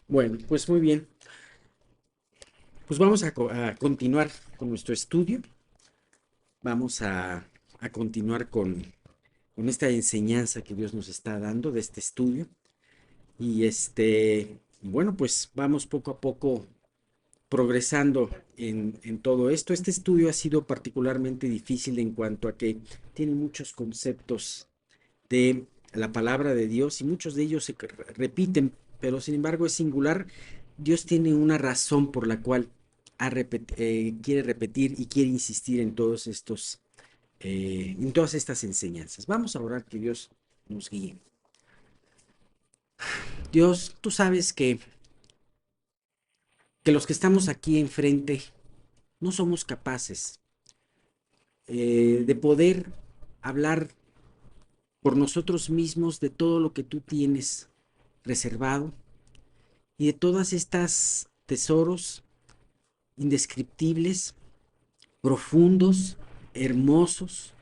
Bueno, pues muy bien. Pues vamos a continuar con nuestro estudio. Vamos a continuar con esta enseñanza que Dios nos está dando de este estudio. Y bueno, pues vamos poco a poco progresando en todo esto. Este estudio ha sido particularmente difícil en cuanto a que tiene muchos conceptos de la palabra de Dios y muchos de ellos se repiten, pero sin embargo es singular. Dios tiene una razón por la cual quiere repetir y quiere insistir en en todas estas enseñanzas. Vamos a orar que Dios nos guíe. Dios, tú sabes que los que estamos aquí enfrente no somos capaces de poder hablar por nosotros mismos de todo lo que tú tienes reservado y de todas estas tesoros indescriptibles, profundos, hermosos,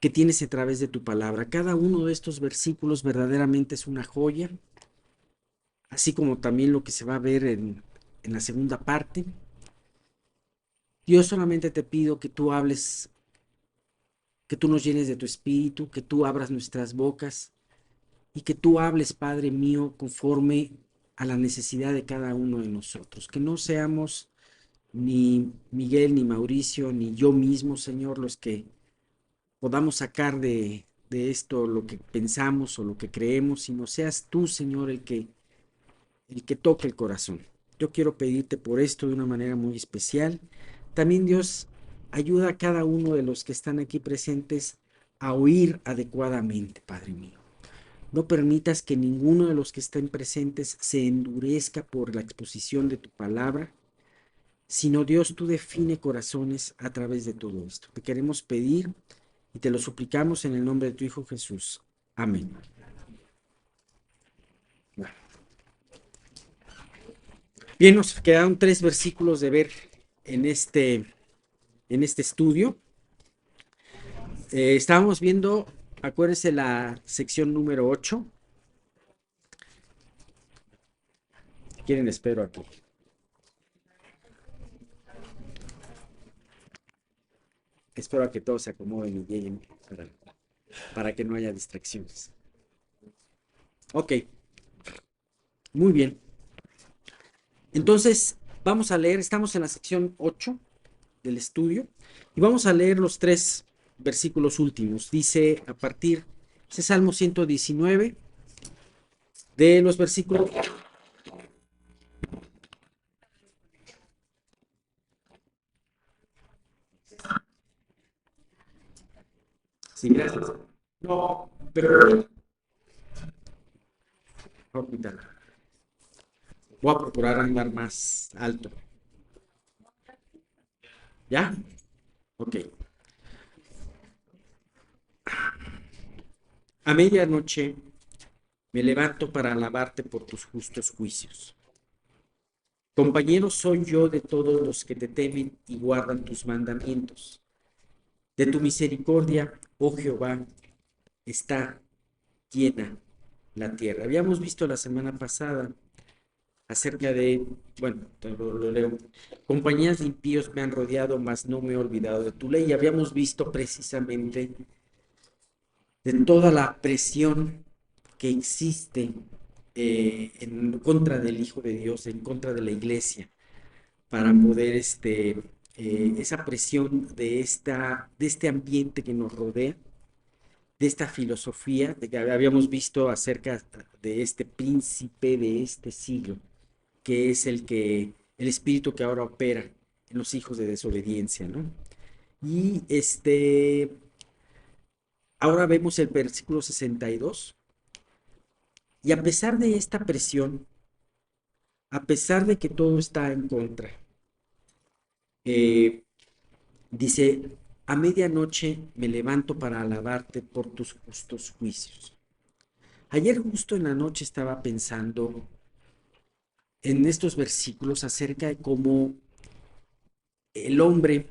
que tienes a través de tu palabra. Cada uno de estos versículos verdaderamente es una joya, así como también lo que se va a ver en la segunda parte. Dios, solamente te pido que tú hables, que tú nos llenes de tu espíritu, que tú abras nuestras bocas y que tú hables, Padre mío, conforme a la necesidad de cada uno de nosotros. Que no seamos ni Miguel, ni Mauricio, ni yo mismo, Señor, los que podamos sacar de esto lo que pensamos o lo que creemos, sino seas tú, Señor, el que toque el corazón. Yo quiero pedirte por esto de una manera muy especial. También, Dios, ayuda a cada uno de los que están aquí presentes a oír adecuadamente, Padre mío. No permitas que ninguno de los que estén presentes se endurezca por la exposición de tu palabra, sino Dios, tú define corazones a través de todo esto. Te queremos pedir y te lo suplicamos en el nombre de tu Hijo Jesús. Amén. Bien, nos quedaron 3 versículos de ver en en este estudio. Estábamos viendo, acuérdense, la sección número 8. Quieren, espero aquí. Espero a que todos se acomoden y lleguen para que no haya distracciones. Ok, muy bien. Entonces, vamos a leer, estamos en la sección 8 del estudio y vamos a leer los 3 versículos últimos. Dice a partir, ese Salmo 119, de los versículos. Sí, gracias. No, pero voy a procurar andar más alto. ¿Ya? Ok. A medianoche me levanto para alabarte por tus justos juicios. Compañero soy yo de todos los que te temen y guardan tus mandamientos. De tu misericordia, oh Jehová, está llena la tierra. Habíamos visto la semana pasada acerca de, bueno, lo leo. Compañías de impíos me han rodeado, mas no me he olvidado de tu ley. Y habíamos visto precisamente de toda la presión que existe en contra del Hijo de Dios, en contra de la iglesia, para poder, esa presión de este ambiente que nos rodea, de esta filosofía, de que habíamos visto acerca de este príncipe de este siglo, que es el espíritu que ahora opera en los hijos de desobediencia, ¿no? Y ahora vemos el versículo 62, y a pesar de esta presión, a pesar de que todo está en contra, eh, dice, a medianoche me levanto para alabarte por tus justos juicios. Ayer justo en la noche estaba pensando en estos versículos acerca de cómo el hombre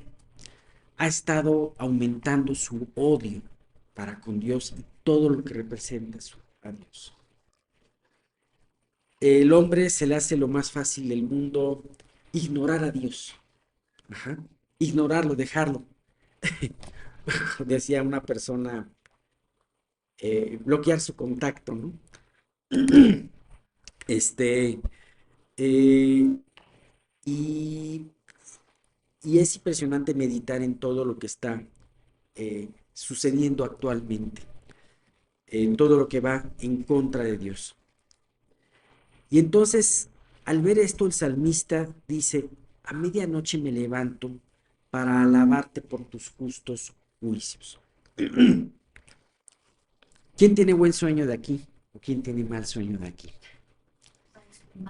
ha estado aumentando su odio para con Dios y todo lo que representa a Dios. El hombre se le hace lo más fácil del mundo ignorar a Dios. Ajá. Ignorarlo, dejarlo. Decía una persona, bloquear su contacto, ¿no? Este, eh, y, y es impresionante meditar en todo lo que está sucediendo actualmente, en todo lo que va en contra de Dios. Y entonces, al ver esto, el salmista dice, a medianoche me levanto para alabarte por tus justos juicios. ¿Quién tiene buen sueño de aquí? ¿O quién tiene mal sueño de aquí?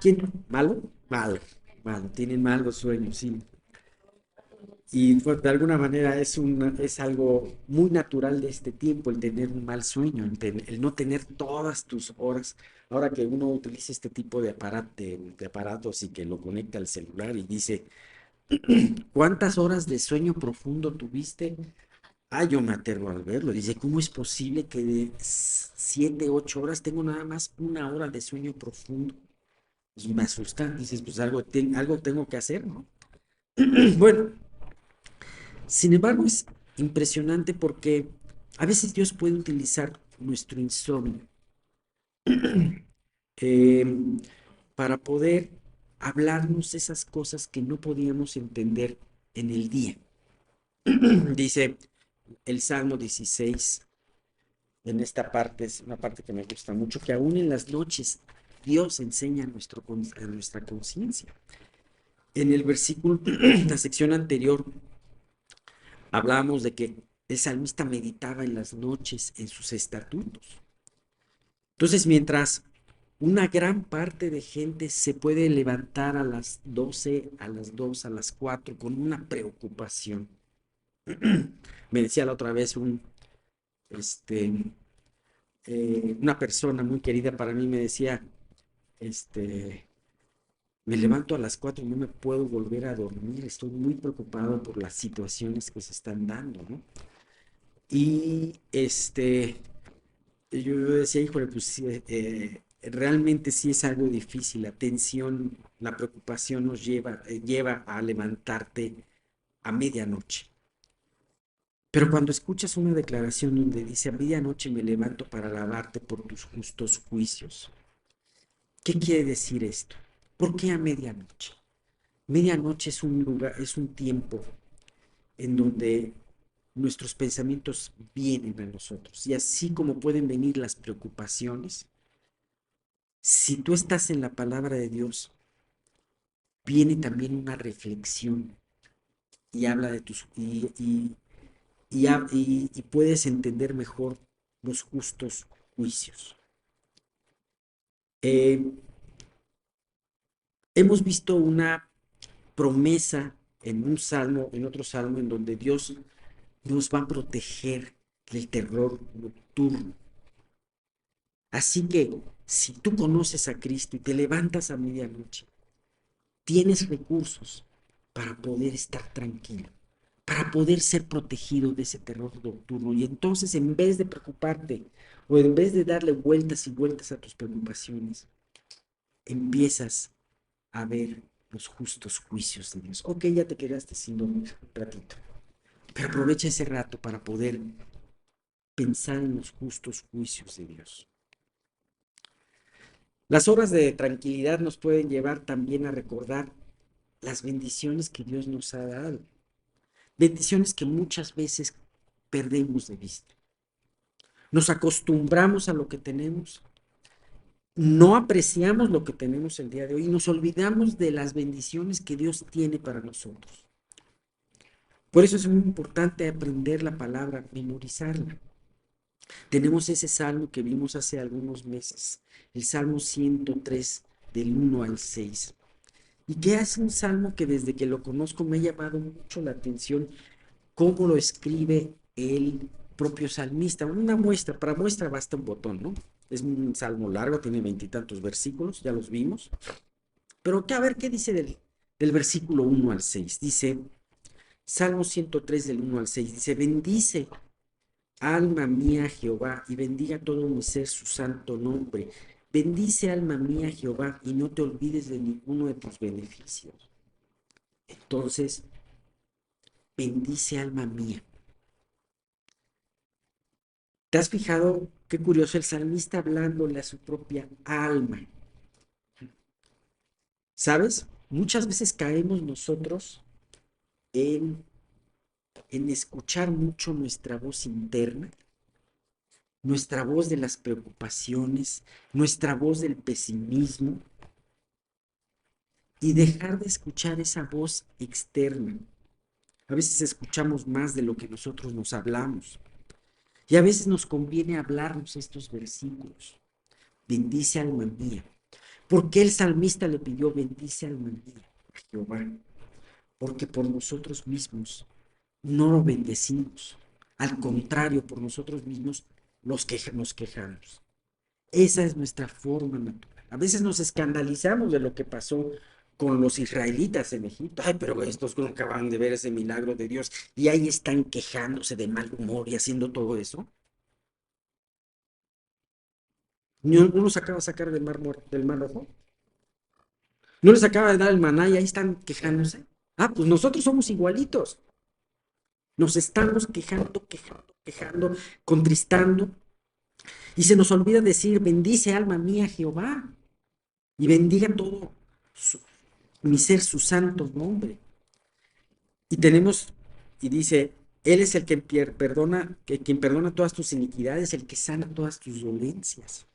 ¿Quién? ¿Malo? Malo, malo. Tienen malos sueños, sí. Y pues, de alguna manera es algo muy natural de este tiempo el tener un mal sueño, el no tener todas tus horas. Ahora que uno utiliza este tipo de aparatos y que lo conecta al celular y dice, ¿cuántas horas de sueño profundo tuviste? Ah, yo me aterro al verlo. Dice, ¿cómo es posible que de 7, 8 horas tengo nada más una hora de sueño profundo? Pues me asusta. Dices, pues algo tengo que hacer, ¿no? Bueno, sin embargo, es impresionante porque a veces Dios puede utilizar nuestro insomnio eh, para poder hablarnos esas cosas que no podíamos entender en el día. Dice el Salmo 16, en esta parte, es una parte que me gusta mucho, que aún en las noches Dios enseña a nuestra conciencia. En el versículo, la sección anterior, hablábamos de que el salmista meditaba en las noches en sus estatutos. Entonces, mientras una gran parte de gente se puede levantar a las 12, a las 2, a las 4 con una preocupación. Me decía la otra vez este, una persona muy querida para mí, me decía, este, me levanto a las 4 y no me puedo volver a dormir, estoy muy preocupado por las situaciones que se están dando, ¿no? Y yo decía, híjole, pues sí, realmente sí es algo difícil, la tensión, la preocupación nos lleva a levantarte a medianoche. Pero cuando escuchas una declaración donde dice, a medianoche me levanto para alabarte por tus justos juicios, ¿qué quiere decir esto? ¿Por qué a medianoche? Medianoche es un lugar, es un tiempo en donde nuestros pensamientos vienen a nosotros y así como pueden venir las preocupaciones, si tú estás en la palabra de Dios, viene también una reflexión y habla de tus y puedes entender mejor los justos juicios. Eh, hemos visto una promesa en un salmo, en otro salmo, en donde Dios nos va a proteger del terror nocturno. Así que si tú conoces a Cristo y te levantas a medianoche, tienes recursos para poder estar tranquilo, para poder ser protegido de ese terror nocturno. Y entonces, en vez de preocuparte o en vez de darle vueltas y vueltas a tus preocupaciones, empiezas a ver los justos juicios de Dios. Ok, ya te quedaste sin dormir un ratito, pero aprovecha ese rato para poder pensar en los justos juicios de Dios. Las horas de tranquilidad nos pueden llevar también a recordar las bendiciones que Dios nos ha dado. Bendiciones que muchas veces perdemos de vista. Nos acostumbramos a lo que tenemos, no apreciamos lo que tenemos el día de hoy y nos olvidamos de las bendiciones que Dios tiene para nosotros. Por eso es muy importante aprender la palabra, memorizarla. Tenemos ese salmo que vimos hace algunos meses, el Salmo 103 del 1 al 6. Y que es un salmo que desde que lo conozco me ha llamado mucho la atención cómo lo escribe el propio salmista. Una muestra, para muestra basta un botón, ¿no? Es un salmo largo, tiene 20 y tantos versículos, ya los vimos. Pero a ver qué dice del versículo 1 al 6. Dice, Salmo 103 del 1 al 6, dice, bendice alma mía Jehová y bendiga todo mi ser su santo nombre. bendice alma mía Jehová y no te olvides de ninguno de tus beneficios. Entonces, bendice alma mía. ¿Te has fijado qué curioso el salmista hablándole a su propia alma? ¿Sabes? Muchas veces caemos nosotros en, en escuchar mucho nuestra voz interna, nuestra voz de las preocupaciones, nuestra voz del pesimismo y dejar de escuchar esa voz externa. A veces escuchamos más de lo que nosotros nos hablamos y a veces nos conviene hablarnos estos versículos. Bendice alma mía. ¿Por qué el salmista le pidió bendice alma mía a Jehová? Porque por nosotros mismos no lo bendecimos. Al contrario, por nosotros mismos nos quejamos. Esa es nuestra forma natural. A veces nos escandalizamos de lo que pasó con los israelitas en Egipto. Ay, pero estos no acaban de ver ese milagro de Dios y ahí están quejándose de mal humor y haciendo todo eso. ¿No los acaba de sacar del mar rojo? ¿No les acaba de dar el maná y ahí están quejándose? Ah, pues nosotros somos igualitos. Nos estamos quejando, contristando y se nos olvida decir, bendice alma mía Jehová y bendiga todo su, mi ser su santo nombre. Y tenemos, y dice, Él es el que perdona, quien perdona todas tus iniquidades, el que sana todas tus dolencias,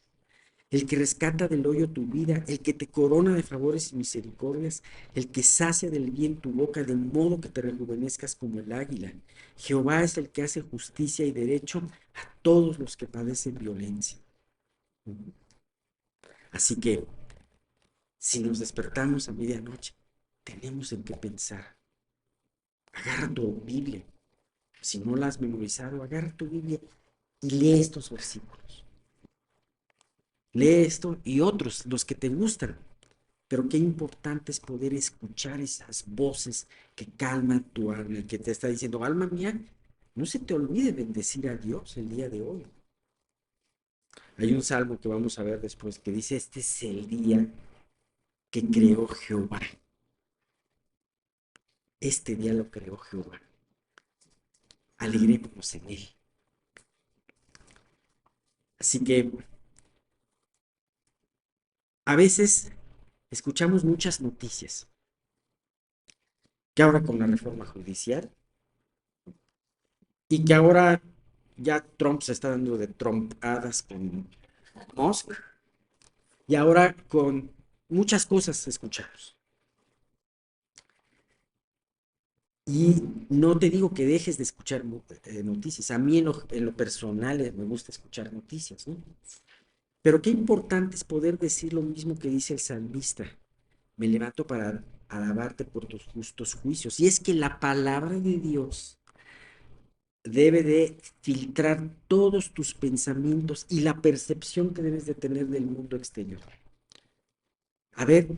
el que rescata del hoyo tu vida, el que te corona de favores y misericordias, el que sacia del bien tu boca, de modo que te rejuvenezcas como el águila. Jehová es el que hace justicia y derecho a todos los que padecen violencia. Así que, si nos despertamos a medianoche, tenemos en qué pensar. Agarra tu Biblia. Si no la has memorizado, agarra tu Biblia y lee estos versículos. Lee esto y otros, los que te gustan. Pero qué importante es poder escuchar esas voces que calman tu alma y que te está diciendo, alma mía, no se te olvide bendecir a Dios el día de hoy. Hay un salmo que vamos a ver después que dice, este es el día que creó Jehová. Este día lo creó Jehová. Alegrémonos en él. Así que a veces escuchamos muchas noticias, que ahora con la reforma judicial y que ahora ya Trump se está dando de trompadas con Musk y ahora con muchas cosas escuchamos. Y no te digo que dejes de escuchar noticias. A mí en lo personal me gusta escuchar noticias, ¿no? Pero qué importante es poder decir lo mismo que dice el salmista. Me levanto para alabarte por tus justos juicios. Y es que la palabra de Dios debe de filtrar todos tus pensamientos y la percepción que debes de tener del mundo exterior. A ver,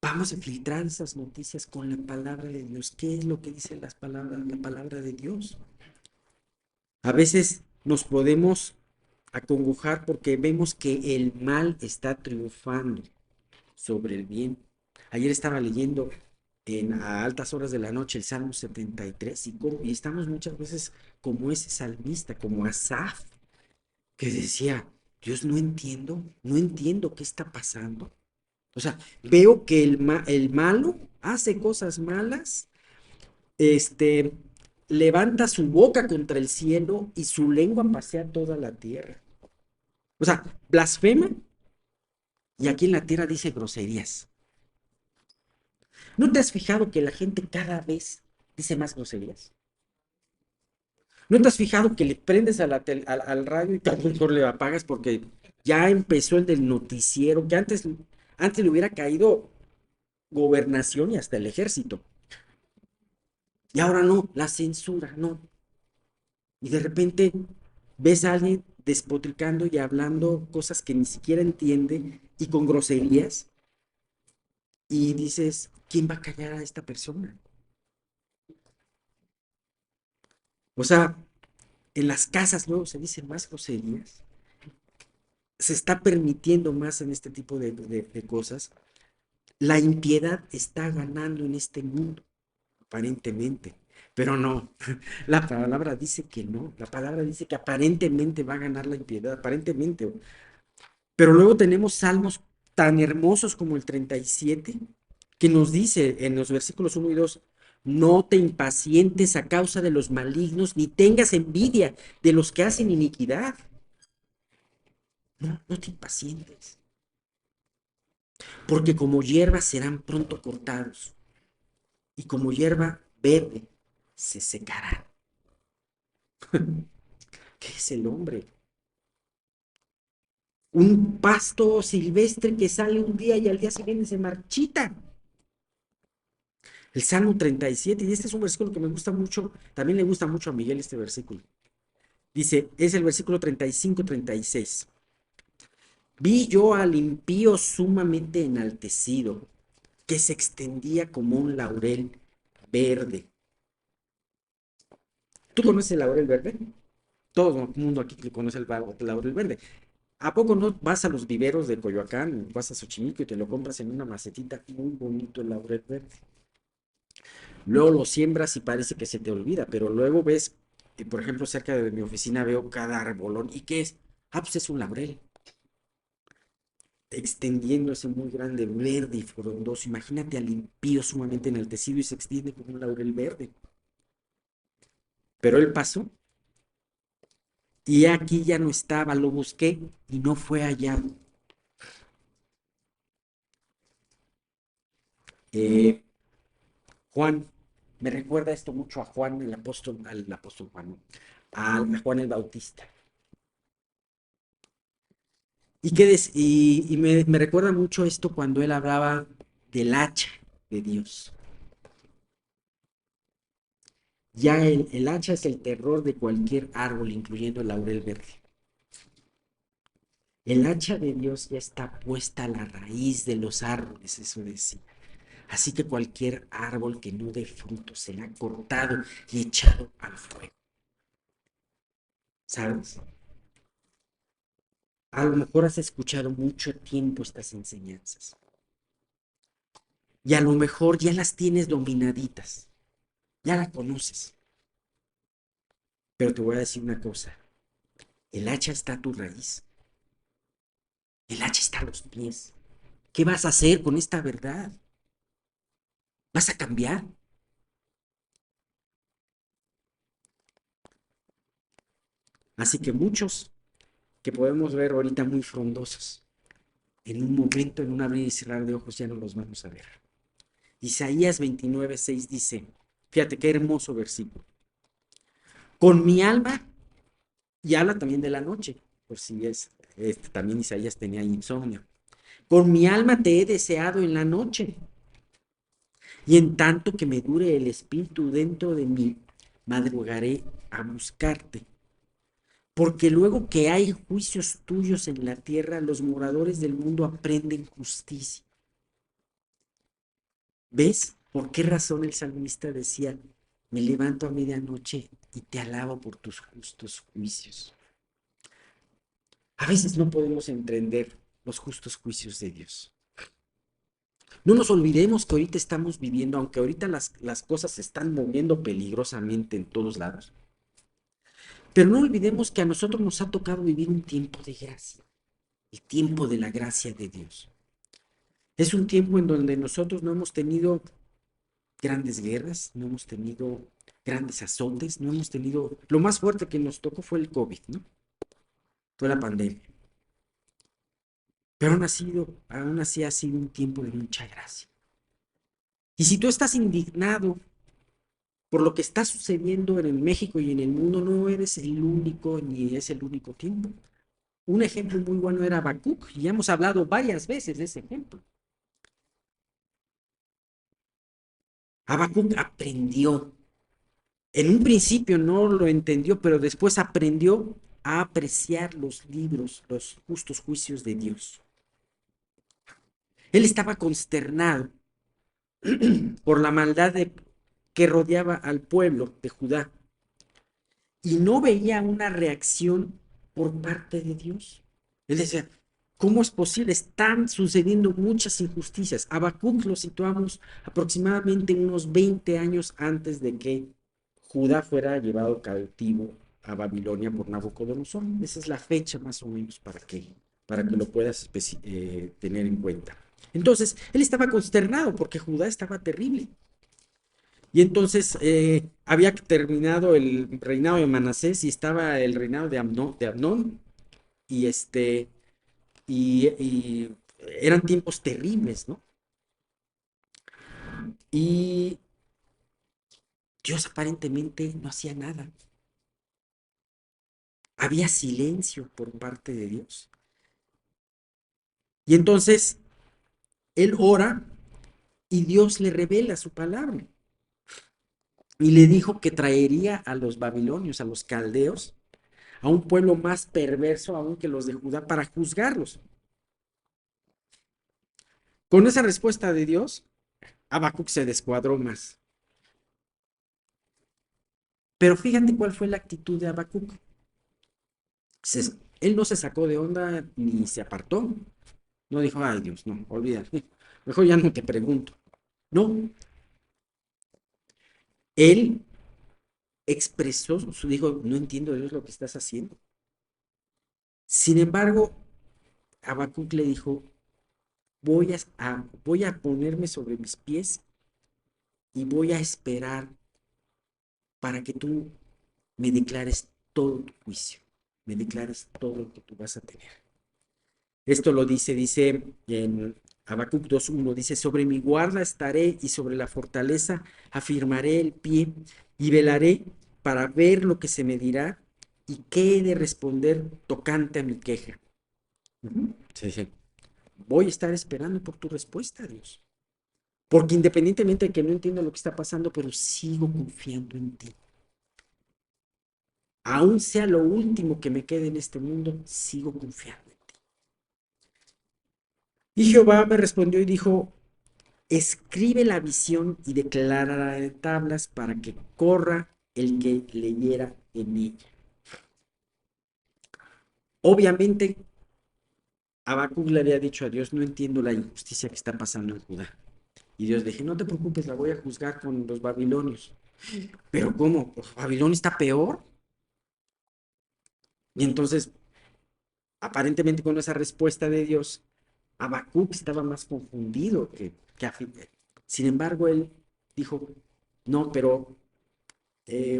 vamos a filtrar esas noticias con la palabra de Dios. ¿Qué es lo que dice la palabra de Dios? A veces nos podemos acongojar porque vemos que el mal está triunfando sobre el bien. Ayer estaba leyendo a altas horas de la noche el Salmo 73 y estamos muchas veces como ese salmista, como Asaf, que decía, Dios, no entiendo qué está pasando. O sea, veo que el malo hace cosas malas, este, levanta su boca contra el cielo y su lengua pasea toda la tierra. O sea, blasfema y aquí en la tierra dice groserías. ¿No te has fijado que la gente cada vez dice más groserías? ¿No te has fijado que le prendes al radio y tal mejor le apagas porque ya empezó el del noticiero, que antes le hubiera caído gobernación y hasta el ejército? Y ahora no, la censura, no. Y de repente ves a alguien despotricando y hablando cosas que ni siquiera entiende y con groserías y dices, ¿quién va a callar a esta persona? O sea, en las casas luego se dicen más groserías. se está permitiendo más en este tipo de cosas. La impiedad está ganando en este mundo, aparentemente, pero no. La palabra dice que no. La palabra dice que aparentemente va a ganar la impiedad, aparentemente. Pero luego tenemos salmos tan hermosos como el 37, que nos dice en los versículos 1 y 2, no te impacientes a causa de los malignos, ni tengas envidia de los que hacen iniquidad. No, no te impacientes, porque como hierba serán pronto cortados, y como hierba verde se secarán. ¿Qué es el hombre? Un pasto silvestre que sale un día y al día siguiente se marchita. El Salmo 37, y este es un versículo que me gusta mucho, también le gusta mucho a Miguel este versículo. Dice, es el versículo 35-36. Vi yo al impío sumamente enaltecido, que se extendía como un laurel verde. ¿Tú conoces el laurel verde? Todo el mundo aquí conoce el laurel verde. ¿A poco no vas a los viveros de Coyoacán, vas a Xochimilco y te lo compras en una macetita? Muy bonito el laurel verde. Luego lo siembras y parece que se te olvida, pero luego ves, por ejemplo, cerca de mi oficina veo cada arbolón. ¿Y qué es? Ah, pues es un laurel, extendiéndose muy grande, verde y frondoso. Imagínate al impío sumamente enaltecido y se extiende como un laurel verde. Pero él pasó y aquí ya no estaba, lo busqué y no fue hallado. Eh, Juan, me recuerda esto mucho a Juan, al apóstol Juan, ¿no? A Juan el Bautista. Me recuerda mucho esto cuando él hablaba del hacha de Dios. Ya el hacha es el terror de cualquier árbol, incluyendo el laurel verde. El hacha de Dios ya está puesta a la raíz de los árboles, eso decía. Así que cualquier árbol que no dé fruto será cortado y echado al fuego. ¿Sabes? A lo mejor has escuchado mucho tiempo estas enseñanzas. Y a lo mejor ya las tienes dominaditas. Ya las conoces. Pero te voy a decir una cosa. El hacha está a tu raíz. El hacha está a los pies. ¿Qué vas a hacer con esta verdad? ¿Vas a cambiar? Así que muchos que podemos ver ahorita muy frondosos, en un momento, en un abrir y cerrar de ojos, ya no los vamos a ver. Isaías 29:6 dice, fíjate qué hermoso versículo. Con mi alma, y habla también de la noche, por si es, también Isaías tenía insomnio. Con mi alma te he deseado en la noche, y en tanto que me dure el espíritu dentro de mí, madrugaré a buscarte. Porque luego que hay juicios tuyos en la tierra, los moradores del mundo aprenden justicia. ¿Ves por qué razón el salmista decía, me levanto a medianoche y te alabo por tus justos juicios? A veces no podemos entender los justos juicios de Dios. No nos olvidemos que ahorita estamos viviendo, aunque ahorita las cosas se están moviendo peligrosamente en todos lados, pero no olvidemos que a nosotros nos ha tocado vivir un tiempo de gracia, el tiempo de la gracia de Dios. Es un tiempo en donde nosotros no hemos tenido grandes guerras, no hemos tenido grandes azotes, no hemos tenido... Lo más fuerte que nos tocó fue el COVID, ¿no? Fue la pandemia. Pero aún así ha sido un tiempo de mucha gracia. Y si tú estás indignado por lo que está sucediendo en el México y en el mundo, no eres el único ni es el único tiempo. Un ejemplo muy bueno era Habacuc, y ya hemos hablado varias veces de ese ejemplo. Habacuc aprendió. En un principio no lo entendió, pero después aprendió a apreciar los libros, los justos juicios de Dios. Él estaba consternado por la que rodeaba al pueblo de Judá y no veía una reacción por parte de Dios. Él decía, ¿cómo es posible? Están sucediendo muchas injusticias. Habacuc lo situamos aproximadamente unos 20 años antes de que Judá fuera llevado cautivo a Babilonia por Nabucodonosor. Esa es la fecha más o menos para que lo puedas tener en cuenta. Entonces, él estaba consternado porque Judá estaba terrible. Y entonces había terminado el reinado de Manasés y estaba el reinado de Amnón y y eran tiempos terribles, ¿no? Y Dios aparentemente no hacía nada. Había silencio por parte de Dios. Y entonces él ora y Dios le revela su palabra. Y le dijo que traería a los babilonios, a los caldeos, a un pueblo más perverso aún que los de Judá para juzgarlos. Con esa respuesta de Dios, Habacuc se descuadró más. Pero fíjate cuál fue la actitud de Habacuc. Él no se sacó de onda ni se apartó. No dijo, ay Dios, no, olvídate. Mejor ya no te pregunto. No, él expresó dijo, no entiendo Dios lo que estás haciendo. Sin embargo, Habacuc le dijo, voy a ponerme sobre mis pies y voy a esperar para que tú me declares todo tu juicio, me declares todo lo que tú vas a tener. Esto lo dice en Habacuc 2:1, dice, sobre mi guarda estaré y sobre la fortaleza afirmaré el pie y velaré para ver lo que se me dirá y qué he de responder tocante a mi queja. Sí, sí. Voy a estar esperando por tu respuesta, Dios. Porque independientemente de que no entiendo lo que está pasando, pero sigo confiando en ti. Aún sea lo último que me quede en este mundo, sigo confiando en ti. Y Jehová me respondió y dijo, escribe la visión y declárala en tablas para que corra el que leyera en ella. Obviamente, Habacuc le había dicho a Dios, no entiendo la injusticia que está pasando en Judá. Y Dios le dije, no te preocupes, la voy a juzgar con los babilonios. Pero ¿cómo? ¿Babilonia está peor? Y entonces, aparentemente con esa respuesta de Dios, Habacuc estaba más confundido que. Sin embargo, él dijo, no, pero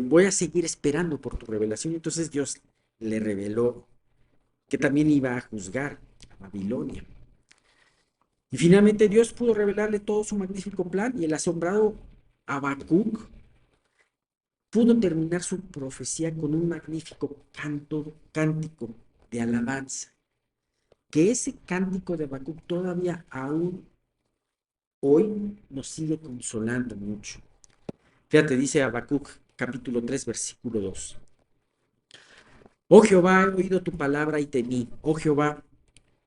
voy a seguir esperando por tu revelación. Y entonces Dios le reveló que también iba a juzgar a Babilonia. Y finalmente Dios pudo revelarle todo su magnífico plan y el asombrado Habacuc pudo terminar su profecía con un magnífico cántico de alabanza. Que ese cántico de Habacuc todavía aún hoy nos sigue consolando mucho. Fíjate, dice Habacuc capítulo 3 versículo 2. Oh Jehová, he oído tu palabra y temí. Oh Jehová,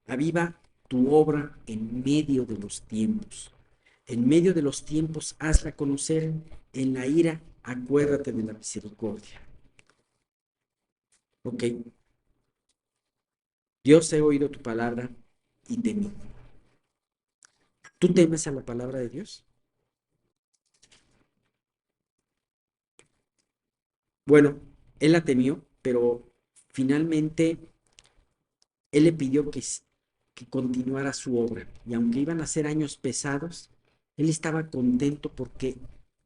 aviva tu obra en medio de los tiempos. En medio de los tiempos hazla conocer. En la ira, acuérdate de la misericordia. Ok, Dios, he oído tu palabra y temí. ¿Tú temes a la palabra de Dios? Bueno, él la temió, pero finalmente él le pidió que continuara su obra. Y aunque iban a ser años pesados, él estaba contento porque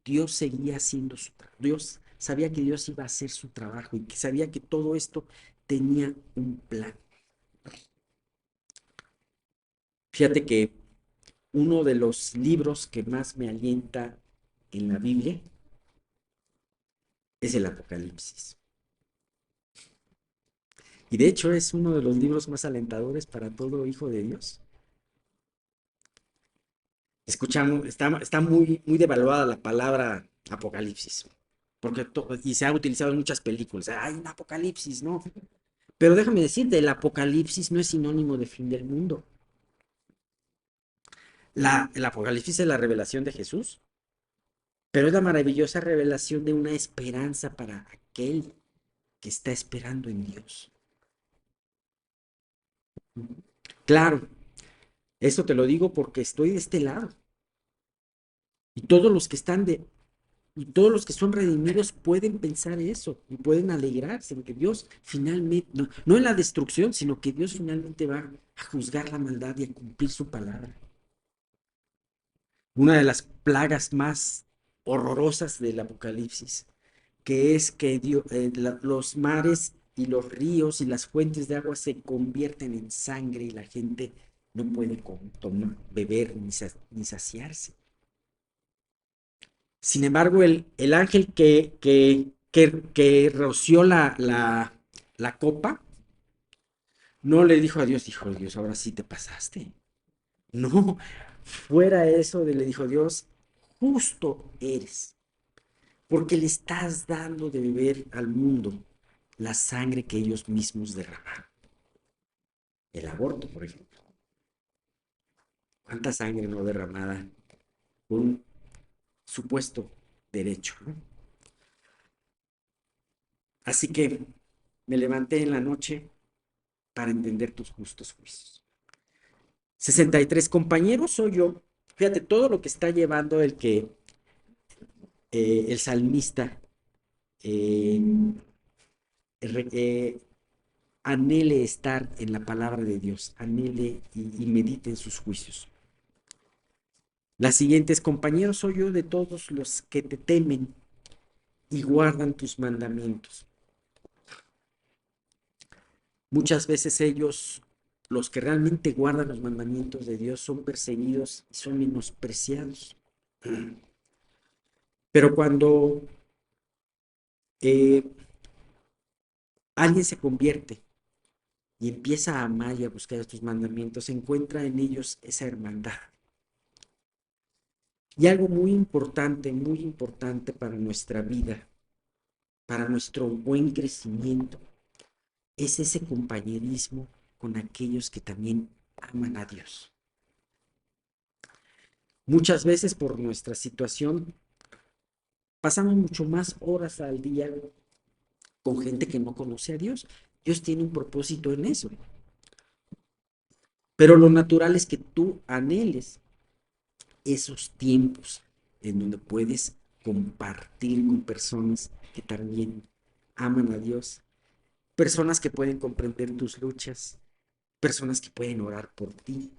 Dios seguía haciendo su trabajo. Dios sabía que Dios iba a hacer su trabajo y que sabía que todo esto tenía un plan. Fíjate que uno de los libros que más me alienta en la Biblia es el Apocalipsis. Y de hecho es uno de los libros más alentadores para todo hijo de Dios. Escuchamos, está muy devaluada la palabra apocalipsis, porque y se ha utilizado en muchas películas. Hay un apocalipsis, ¿no? Pero déjame decirte, el apocalipsis no es sinónimo de fin del mundo. El apocalipsis es la revelación de Jesús, pero es la maravillosa revelación de una esperanza para aquel que está esperando en Dios. Claro, eso te lo digo porque estoy de este lado. Y todos los que están y todos los que son redimidos pueden pensar eso y pueden alegrarse en que Dios finalmente, no en la destrucción, sino que Dios finalmente va a juzgar la maldad y a cumplir su palabra. Una de las plagas más horrorosas del Apocalipsis, que es que los mares y los ríos y las fuentes de agua se convierten en sangre y la gente no puede tomar, beber ni saciarse. Sin embargo, el ángel que roció la copa, no le dijo a Dios, dijo Dios, ahora sí te pasaste. No, fuera eso le dijo Dios, justo eres, porque le estás dando de beber al mundo la sangre que ellos mismos derramaron. El aborto, por ejemplo. ¿Cuánta sangre no derramada por un supuesto derecho? ¿No? Así que me levanté en la noche para entender tus justos juicios. 63 compañeros soy yo. Fíjate todo lo que está llevando el salmista eh, eh, anhele estar en la palabra de Dios, anhele y medite en sus juicios. Las siguientes compañeros soy yo de todos los que te temen y guardan tus mandamientos. Muchas veces ellos, los que realmente guardan los mandamientos de Dios, son perseguidos y son menospreciados. Pero cuando eh, alguien se convierte y empieza a amar y a buscar estos mandamientos, encuentra en ellos esa hermandad. Y algo muy importante para nuestra vida, para nuestro buen crecimiento, es ese compañerismo con aquellos que también aman a Dios. Muchas veces por nuestra situación pasamos mucho más horas al día con gente que no conoce a Dios. Dios tiene un propósito en eso. Pero lo natural es que tú anheles esos tiempos en donde puedes compartir con personas que también aman a Dios, personas que pueden comprender tus luchas, personas que pueden orar por ti,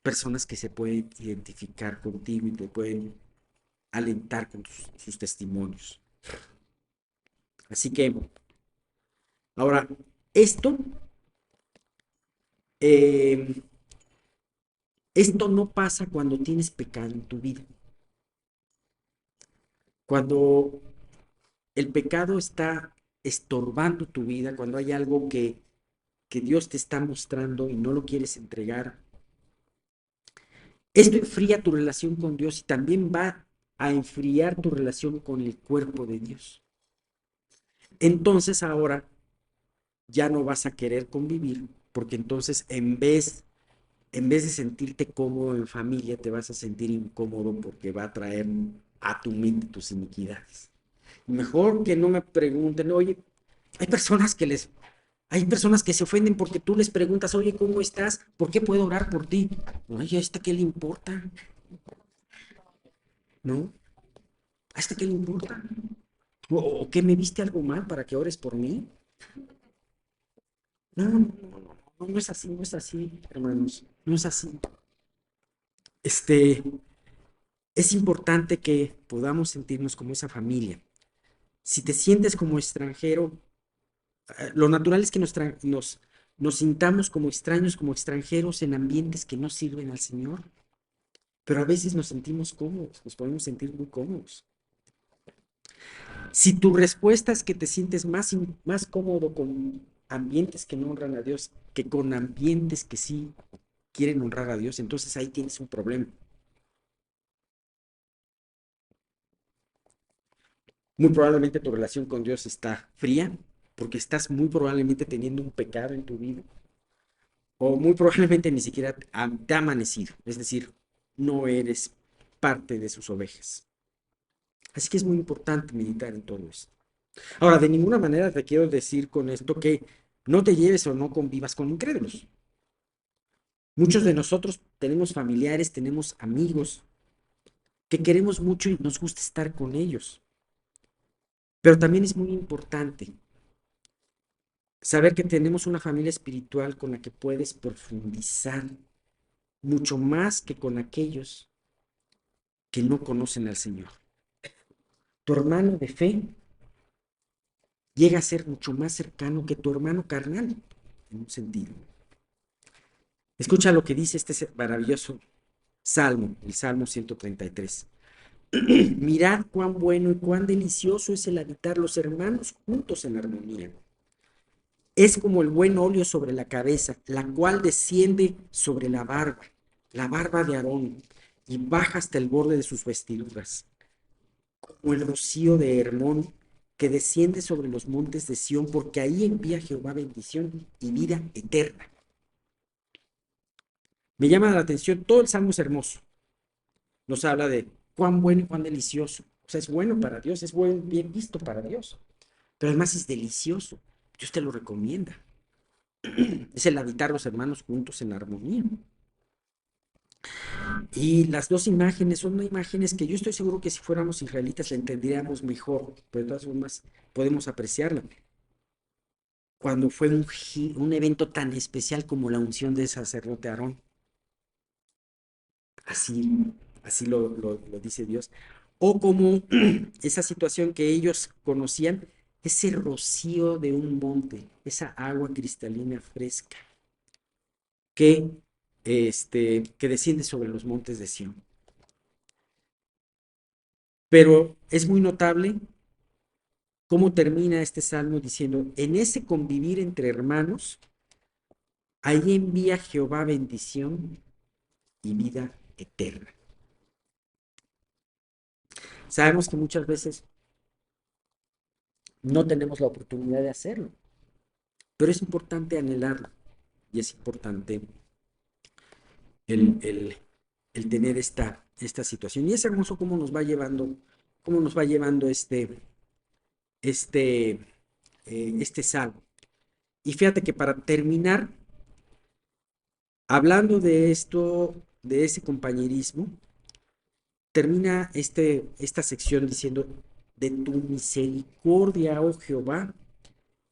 personas que se pueden identificar contigo y te pueden alentar con sus testimonios. Así que ahora, esto, eh, esto no pasa cuando tienes pecado en tu vida. Cuando el pecado está estorbando tu vida, cuando hay algo que Dios te está mostrando y no lo quieres entregar, esto enfría tu relación con Dios y también va a enfriar tu relación con el cuerpo de Dios. Entonces ahora ya no vas a querer convivir, porque entonces en vez de sentirte cómodo en familia, te vas a sentir incómodo porque va a traer a tu mente tus iniquidades. Mejor que no me pregunten, oye, hay personas que les, hay personas que se ofenden porque tú les preguntas, oye, ¿cómo estás? ¿Por qué puedo orar por ti? Oye, ¿a este qué le importa? ¿No? ¿A este qué le importa? ¿O qué me viste algo mal para que ores por mí? No, no, no, no, no, no es así, no es así, hermanos, no es así. Este, es importante que podamos sentirnos como esa familia. Si te sientes como extranjero, lo natural es que nos sintamos como extraños, como extranjeros en ambientes que no sirven al Señor, pero a veces nos sentimos cómodos, nos podemos sentir muy cómodos. Si tu respuesta es que te sientes más cómodo con ambientes que no honran a Dios que con ambientes que sí quieren honrar a Dios, entonces ahí tienes un problema. Muy probablemente tu relación con Dios está fría porque estás muy probablemente teniendo un pecado en tu vida o muy probablemente ni siquiera te ha amanecido, es decir, no eres parte de sus ovejas. Así que es muy importante meditar en todo esto. Ahora, de ninguna manera te quiero decir con esto que No te lleves o no convivas con incrédulos. Muchos de nosotros tenemos familiares, tenemos amigos que queremos mucho y nos gusta estar con ellos. Pero también es muy importante saber que tenemos una familia espiritual con la que puedes profundizar mucho más que con aquellos que no conocen al Señor. Tu hermano de fe llega a ser mucho más cercano que tu hermano carnal, en un sentido. Escucha lo que dice este maravilloso salmo, el Salmo 133. Mirad cuán bueno y cuán delicioso es el habitar los hermanos juntos en armonía. Es como el buen óleo sobre la cabeza, la cual desciende sobre la barba de Aarón, y baja hasta el borde de sus vestiduras, como el rocío de Hermón, que desciende sobre los montes de Sión, porque ahí envía Jehová bendición y vida eterna. Me llama la atención, todo el salmo es hermoso. Nos habla de cuán bueno y cuán delicioso. O sea, es bueno para Dios, es bien visto para Dios. Pero además es delicioso. Dios te lo recomienda. Es el habitar los hermanos juntos en armonía. Y las dos imágenes son imágenes que yo estoy seguro que si fuéramos israelitas la entenderíamos mejor, pero de todas formas podemos apreciarla. Cuando fue un evento tan especial como la unción del sacerdote Aarón. Así, así lo dice Dios. O como esa situación que ellos conocían, ese rocío de un monte, esa agua cristalina fresca que, que desciende sobre los montes de Sión. Pero es muy notable cómo termina este salmo diciendo, en ese convivir entre hermanos, ahí envía Jehová bendición y vida eterna. Sabemos que muchas veces no tenemos la oportunidad de hacerlo, pero es importante anhelarlo y es importante el, el, el tener esta situación. Y es hermoso cómo nos va llevando este, este salmo. Y fíjate que para terminar, hablando de esto, de ese compañerismo, termina esta sección diciendo, de tu misericordia, oh Jehová,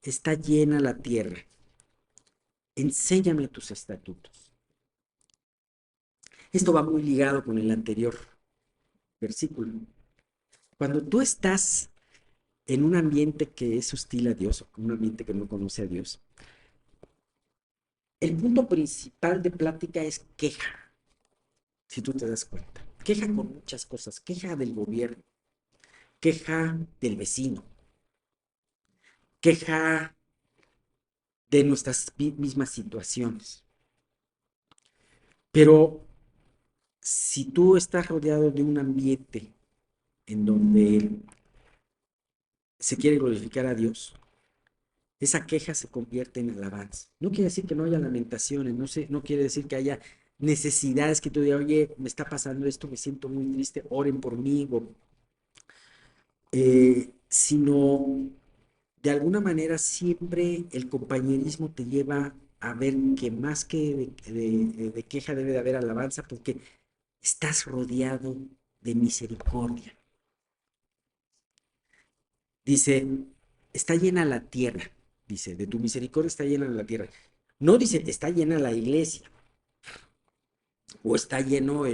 está llena la tierra. Enséñame tus estatutos. Esto va muy ligado con el anterior versículo. Cuando tú estás en un ambiente que es hostil a Dios, o un ambiente que no conoce a Dios, el punto principal de plática es queja, si tú te das cuenta. Queja con muchas cosas, queja del gobierno, queja del vecino, queja de nuestras mismas situaciones. Pero si tú estás rodeado de un ambiente en donde se quiere glorificar a Dios, esa queja se convierte en alabanza. No quiere decir que no haya lamentaciones, no quiere decir que haya necesidades que tú digas, oye, me está pasando esto, me siento muy triste, oren por mí, sino de alguna manera siempre el compañerismo te lleva a ver que más que de queja debe de haber alabanza porque estás rodeado de misericordia. Dice, está llena la tierra, dice, de tu misericordia está llena la tierra. No dice, está llena la iglesia o está lleno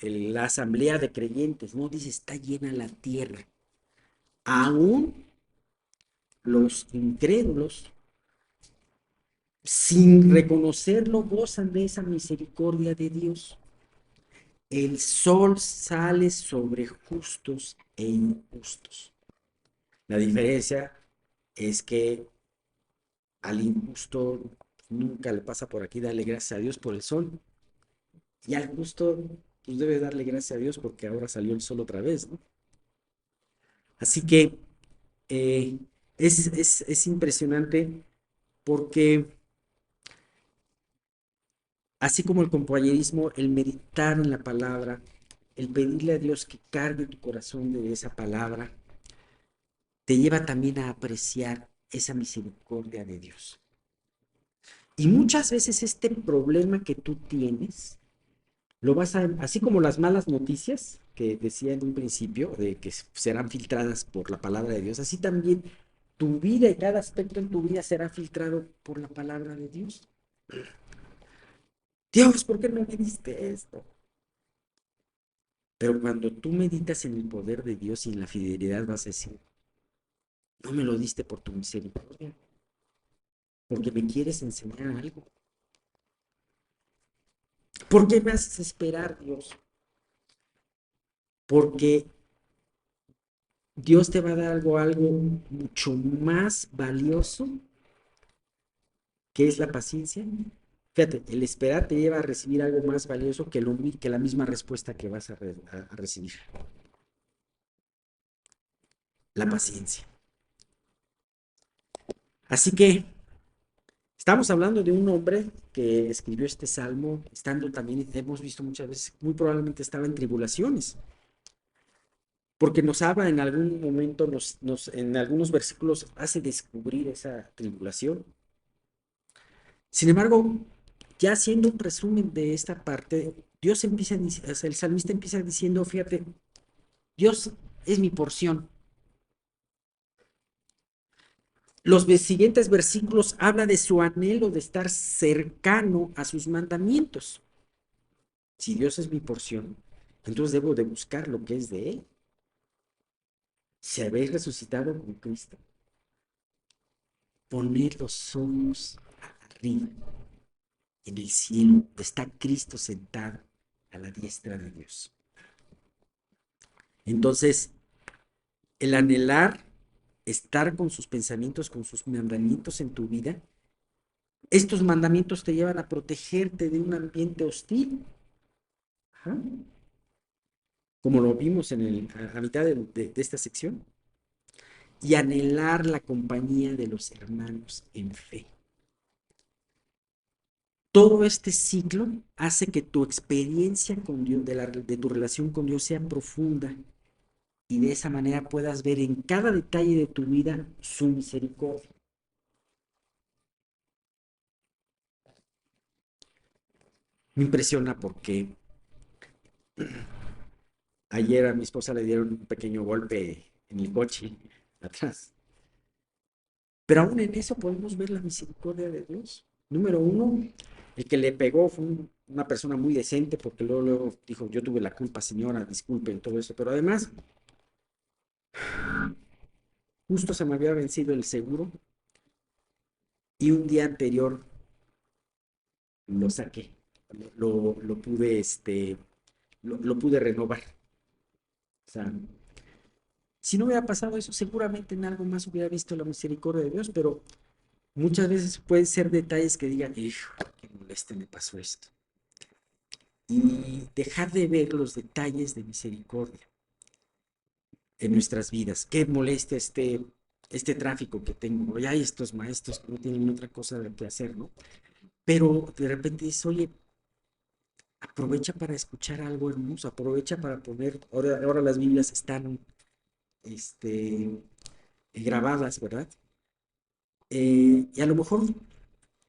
la asamblea de creyentes, no dice, está llena la tierra. Aún los incrédulos, sin reconocerlo, gozan de esa misericordia de Dios. El sol sale sobre justos e injustos. La diferencia es que al injusto nunca le pasa por aquí darle gracias a Dios por el sol. Y al justo, pues debe darle gracias a Dios porque ahora salió el sol otra vez, ¿no? Así que eh, es impresionante porque así como el compañerismo, el meditar en la palabra, el pedirle a Dios que cargue tu corazón de esa palabra, te lleva también a apreciar esa misericordia de Dios. Y muchas veces este problema que tú tienes, lo vas a, así como las malas noticias que decía en un principio, de que serán filtradas por la palabra de Dios, así también tu vida y cada aspecto en tu vida será filtrado por la palabra de Dios. Dios, ¿por qué no me diste esto? Pero cuando tú meditas en el poder de Dios y en la fidelidad, vas a decir, no me lo diste por tu misericordia, porque me quieres enseñar algo. ¿Por qué me haces esperar, Dios? Porque Dios te va a dar algo mucho más valioso, que es la paciencia. Fíjate, el esperar te lleva a recibir algo más valioso que la misma respuesta que vas a recibir. La paciencia. Así que estamos hablando de un hombre que escribió este salmo, estando también, hemos visto muchas veces, muy probablemente estaba en tribulaciones, porque nos habla en algún momento, en algunos versículos hace descubrir esa tribulación. Sin embargo, ya haciendo un resumen de esta parte, Dios empieza, o sea, el salmista empieza diciendo, fíjate, Dios es mi porción. Los siguientes versículos habla de su anhelo de estar cercano a sus mandamientos. Si Dios es mi porción, entonces debo de buscar lo que es de Él. Si habéis resucitado con Cristo, poned los ojos arriba, en el cielo, donde está Cristo sentado a la diestra de Dios. Entonces, el anhelar estar con sus pensamientos, con sus mandamientos en tu vida, estos mandamientos te llevan a protegerte de un ambiente hostil. Ajá. Como lo vimos a mitad de esta sección, y anhelar la compañía de los hermanos en fe. Todo este ciclo hace que tu experiencia con Dios, de tu relación con Dios sea profunda y de esa manera puedas ver en cada detalle de tu vida su misericordia. Me impresiona porque ayer a mi esposa le dieron un pequeño golpe en el coche atrás. Pero aún en eso podemos ver la misericordia de Dios. Número uno, el que le pegó fue una persona muy decente, porque luego dijo, yo tuve la culpa, señora, disculpen, todo eso. Pero además, justo se me había vencido el seguro y un día anterior lo saqué. Lo pude, lo pude renovar. O sea, si no hubiera pasado eso, seguramente en algo más hubiera visto la misericordia de Dios, pero muchas veces pueden ser detalles que digan, hijo, qué moleste me pasó esto. Y dejar de ver los detalles de misericordia en nuestras vidas. Qué molesta este tráfico que tengo. Ya hay estos maestros que no tienen otra cosa que hacer, ¿no? Pero de repente dices, oye, aprovecha para escuchar algo hermoso, aprovecha para poner, ahora las Biblias están este, grabadas, ¿verdad? Y a lo mejor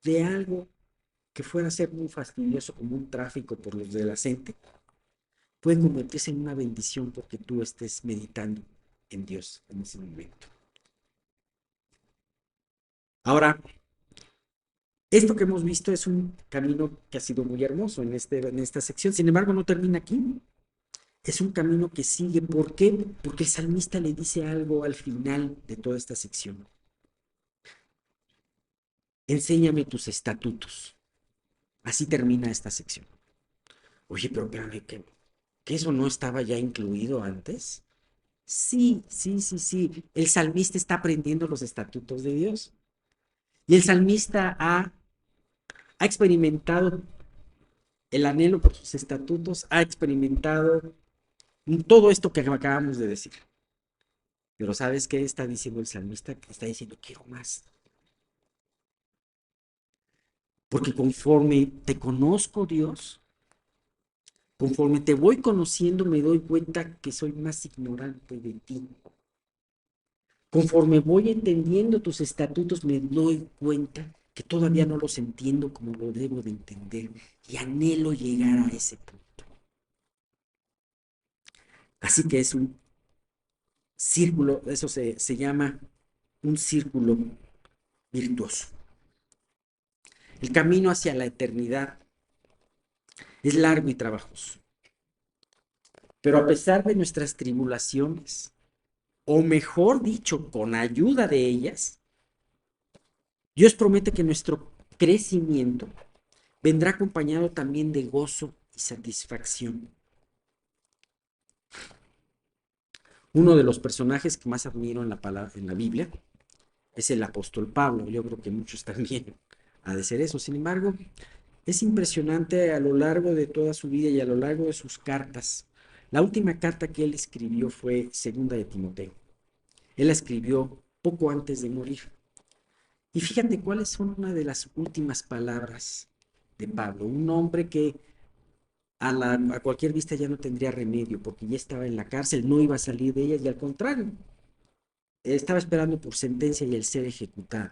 de algo que fuera a ser muy fastidioso como un tráfico por los de la gente, puede convertirse en una bendición porque tú estés meditando en Dios en ese momento. Ahora, esto que hemos visto es un camino que ha sido muy hermoso en esta sección, sin embargo no termina aquí, es un camino que sigue. ¿Por qué? Porque el salmista le dice algo al final de toda esta sección. Enséñame tus estatutos. Así termina esta sección. Oye, pero espérame, ¿que eso no estaba ya incluido antes? Sí, sí, sí, sí. El salmista está aprendiendo los estatutos de Dios. Y el salmista ha experimentado el anhelo por sus estatutos, ha experimentado todo esto que acabamos de decir. Pero ¿sabes qué está diciendo el salmista? Que está diciendo, quiero más. Porque conforme te conozco, Dios, conforme te voy conociendo, me doy cuenta que soy más ignorante de ti. Conforme voy entendiendo tus estatutos, me doy cuenta que todavía no los entiendo como lo debo de entender y anhelo llegar a ese punto. Así que es un círculo, eso se llama un círculo virtuoso. El camino hacia la eternidad es largo y trabajoso, pero a pesar de nuestras tribulaciones, o mejor dicho, con ayuda de ellas, Dios promete que nuestro crecimiento vendrá acompañado también de gozo y satisfacción. Uno de los personajes que más admiro en la Biblia es el apóstol Pablo. Yo creo que muchos también ha de ser eso. Sin embargo, es impresionante a lo largo de toda su vida y a lo largo de sus cartas. La última carta que él escribió fue Segunda de Timoteo. Él la escribió poco antes de morir. Y fíjate cuáles son una de las últimas palabras de Pablo. Un hombre que a cualquier vista ya no tendría remedio porque ya estaba en la cárcel, no iba a salir de ella y al contrario, estaba esperando por sentencia y el ser ejecutado.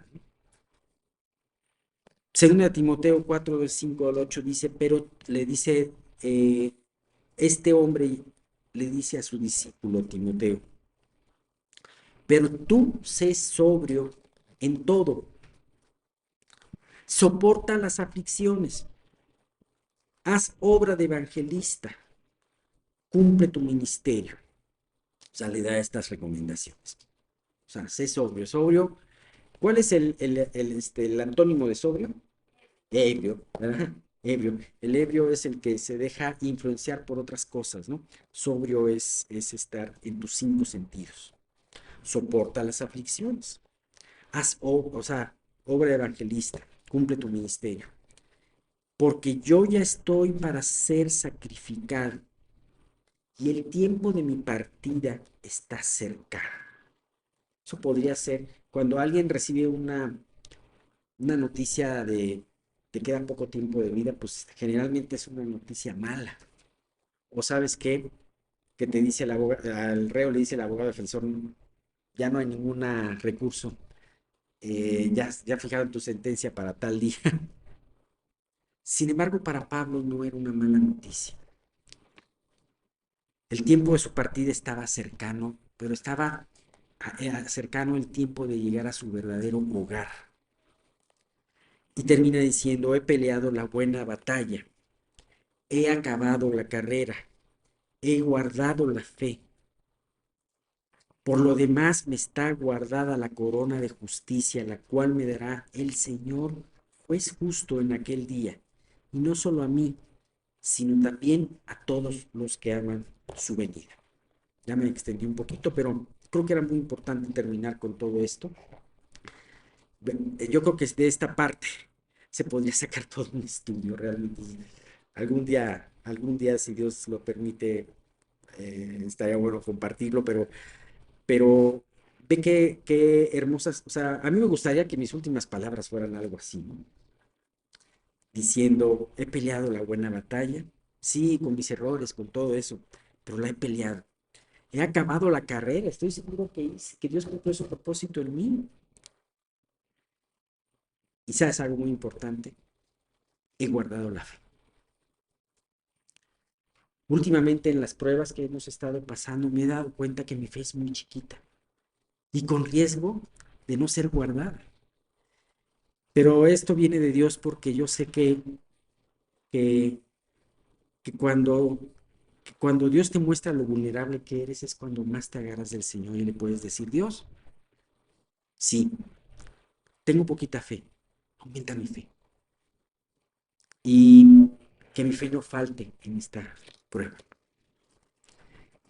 Segunda de Timoteo 4, del 5 al 8 dice, pero le dice, este hombre le dice a su discípulo Timoteo, pero tú sé sobrio en todo, soporta las aflicciones, haz obra de evangelista, cumple tu ministerio. O sea, le da estas recomendaciones. O sea, sé sobrio. Sobrio, ¿cuál es el antónimo de sobrio? Ebrio, ¿verdad? Ebrio. El ebrio es el que se deja influenciar por otras cosas, ¿no? Sobrio es estar en tus cinco sentidos. Soporta las aflicciones. O sea, obra evangelista. Cumple tu ministerio. Porque yo ya estoy para ser sacrificado y el tiempo de mi partida está cerca. Eso podría ser cuando alguien recibe una noticia de que queda poco tiempo de vida, pues generalmente es una noticia mala. O sabes qué, que te dice al reo le dice el abogado defensor, ya no hay ningún recurso, ya fijaron tu sentencia para tal día. Sin embargo, para Pablo no era una mala noticia. El tiempo de su partida estaba cercano, pero estaba cercano el tiempo de llegar a su verdadero hogar. Y termina diciendo, he peleado la buena batalla, he acabado la carrera, he guardado la fe. Por lo demás me está guardada la corona de justicia, la cual me dará el Señor, juez justo en aquel día, y no solo a mí, sino también a todos los que aman su venida. Ya me extendí un poquito, pero creo que era muy importante terminar con todo esto. Yo creo que de esta parte se podría sacar todo un estudio realmente. Algún día, si Dios lo permite, estaría bueno compartirlo, pero ve qué hermosas, o sea, a mí me gustaría que mis últimas palabras fueran algo así, ¿no? Diciendo, he peleado la buena batalla, sí, con mis errores, con todo eso, pero la he peleado. He acabado la carrera, estoy seguro que Dios cumplió su propósito en mí. Y sabes algo muy importante, he guardado la fe. Últimamente en las pruebas que hemos estado pasando me he dado cuenta que mi fe es muy chiquita y con riesgo de no ser guardada. Pero esto viene de Dios porque yo sé que, que cuando, que cuando Dios te muestra lo vulnerable que eres es cuando más te agarras del Señor y le puedes decir, Dios, sí, tengo poquita fe, aumenta mi fe. Y que mi fe no falte en esta prueba.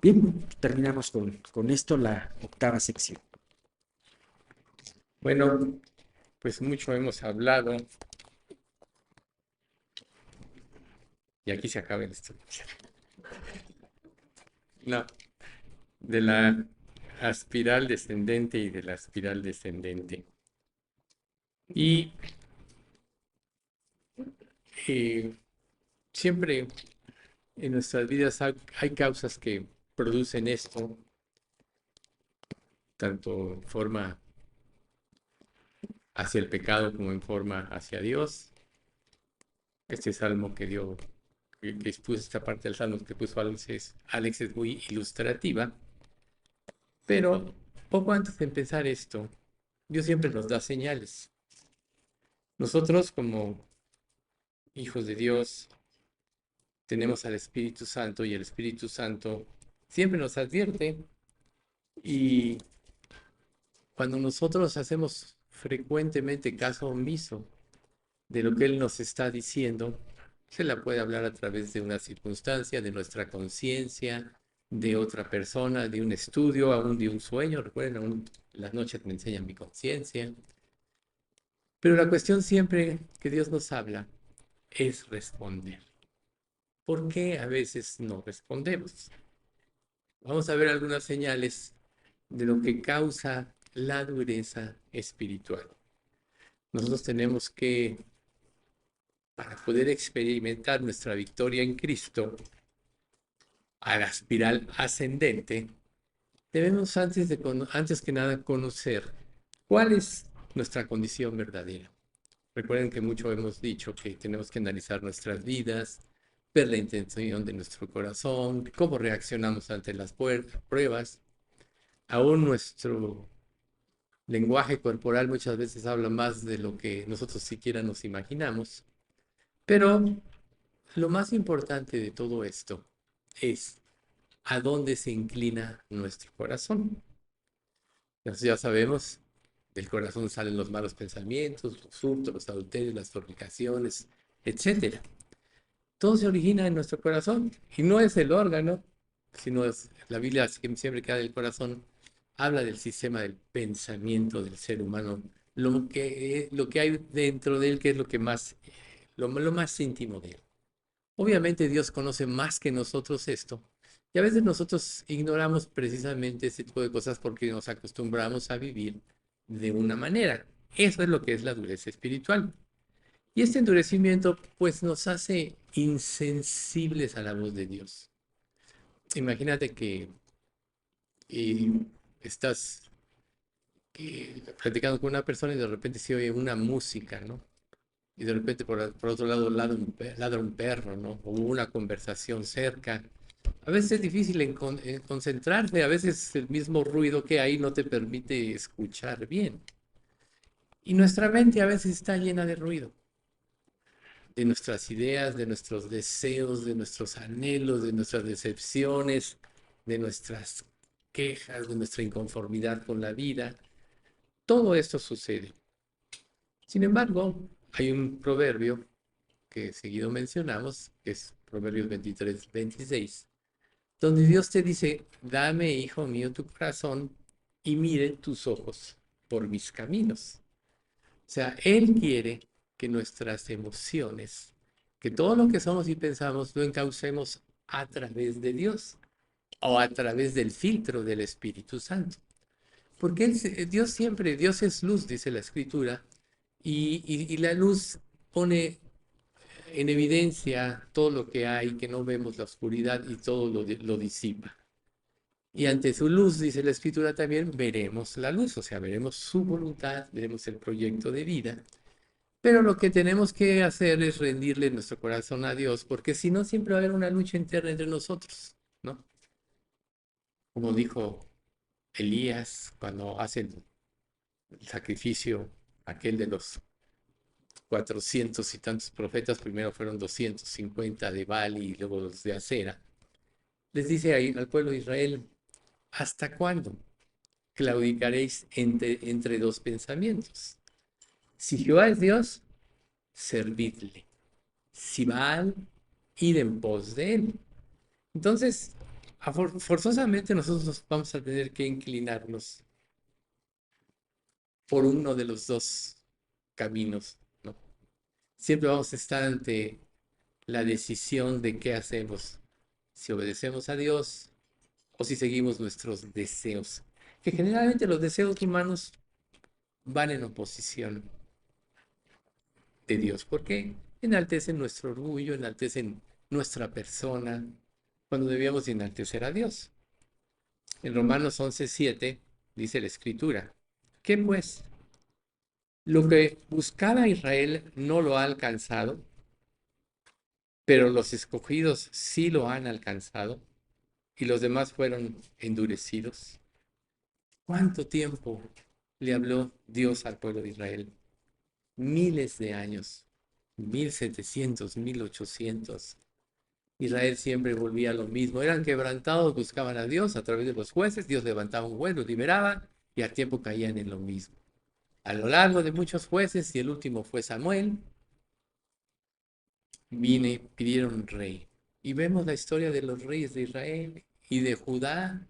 Bien, terminamos con esto la octava sección. Bueno, pues mucho hemos hablado y aquí se acaba esto. No, de la espiral descendente y de la espiral descendente. Y eh, siempre en nuestras vidas hay causas que producen esto, tanto en forma hacia el pecado como en forma hacia Dios. Este salmo que expuso, esta parte del salmo que puso Alex es muy ilustrativa, pero poco antes de empezar esto, Dios siempre nos da señales. Nosotros como hijos de Dios tenemos al Espíritu Santo y el Espíritu Santo siempre nos advierte, y cuando nosotros hacemos frecuentemente caso omiso de lo que Él nos está diciendo, se la puede hablar a través de una circunstancia, de nuestra conciencia, de otra persona, de un estudio, aún de un sueño. Recuerden, aún las noches me enseñan mi conciencia. Pero la cuestión siempre que Dios nos habla es responder. ¿Por qué a veces no respondemos? Vamos a ver algunas señales de lo que causa la dureza espiritual. Nosotros tenemos que, para poder experimentar nuestra victoria en Cristo, a la espiral ascendente, debemos antes que nada conocer cuál es nuestra condición verdadera. Recuerden que mucho hemos dicho que tenemos que analizar nuestras vidas, ver la intención de nuestro corazón, cómo reaccionamos ante las pruebas. Aún nuestro lenguaje corporal muchas veces habla más de lo que nosotros siquiera nos imaginamos. Pero lo más importante de todo esto es a dónde se inclina nuestro corazón. Entonces ya sabemos, del corazón salen los malos pensamientos, los hurtos, los adulterios, las fornicaciones, etcétera. Todo se origina en nuestro corazón y no es el órgano, sino es la Biblia, que siempre que habla del corazón, habla del sistema del pensamiento del ser humano, lo que hay dentro de él, que es lo más íntimo de él. Obviamente Dios conoce más que nosotros esto, y a veces nosotros ignoramos precisamente ese tipo de cosas porque nos acostumbramos a vivir de una manera. Eso es lo que es la dureza espiritual. Y este endurecimiento pues nos hace insensibles a la voz de Dios. Imagínate que eh, estás platicando con una persona y de repente se oye una música, ¿no? Y de repente por otro lado ladra un perro, ¿no? O una conversación cerca. A veces es difícil en concentrarse, a veces el mismo ruido que hay no te permite escuchar bien. Y nuestra mente a veces está llena de ruido, de nuestras ideas, de nuestros deseos, de nuestros anhelos, de nuestras decepciones, de nuestras quejas, de nuestra inconformidad con la vida. Todo esto sucede. Sin embargo, hay un proverbio que seguido mencionamos, que es Proverbios 23-26, donde Dios te dice: dame, hijo mío, tu corazón y mire tus ojos por mis caminos. O sea, Él quiere que nuestras emociones, que todo lo que somos y pensamos, lo encaucemos a través de Dios o a través del filtro del Espíritu Santo. Porque Dios es luz, dice la Escritura, y la luz pone en evidencia todo lo que hay, que no vemos, la oscuridad, y todo lo disipa. Y ante su luz, dice la Escritura también, veremos la luz, o sea, veremos su voluntad, veremos el proyecto de vida. Pero lo que tenemos que hacer es rendirle nuestro corazón a Dios, porque si no, siempre va a haber una lucha interna entre nosotros, ¿no? Como dijo Elías cuando hace el sacrificio aquel de los 400 y tantos profetas, primero fueron 250 de Baal y luego los de Acera. Les dice ahí al pueblo de Israel: ¿hasta cuándo claudicaréis entre dos pensamientos? Si Jehová es Dios, servidle. Si Baal, id en pos de él. Entonces, forzosamente nosotros vamos a tener que inclinarnos por uno de los dos caminos, ¿no? Siempre vamos a estar ante la decisión de qué hacemos, si obedecemos a Dios o si seguimos nuestros deseos, que generalmente los deseos humanos van en oposición de Dios, porque enaltecen nuestro orgullo, enaltecen nuestra persona, cuando debíamos enaltecer a Dios. En Romanos 11:7 dice la Escritura: ¿qué pues? Lo que buscaba Israel no lo ha alcanzado, pero los escogidos sí lo han alcanzado y los demás fueron endurecidos. ¿Cuánto tiempo le habló Dios al pueblo de Israel? Miles de años, 1700, 1800. Israel siempre volvía a lo mismo. Eran quebrantados, buscaban a Dios a través de los jueces. Dios levantaba un juez, los liberaba y al tiempo caían en lo mismo. A lo largo de muchos jueces, y el último fue Samuel, pidieron un rey. Y vemos la historia de los reyes de Israel y de Judá.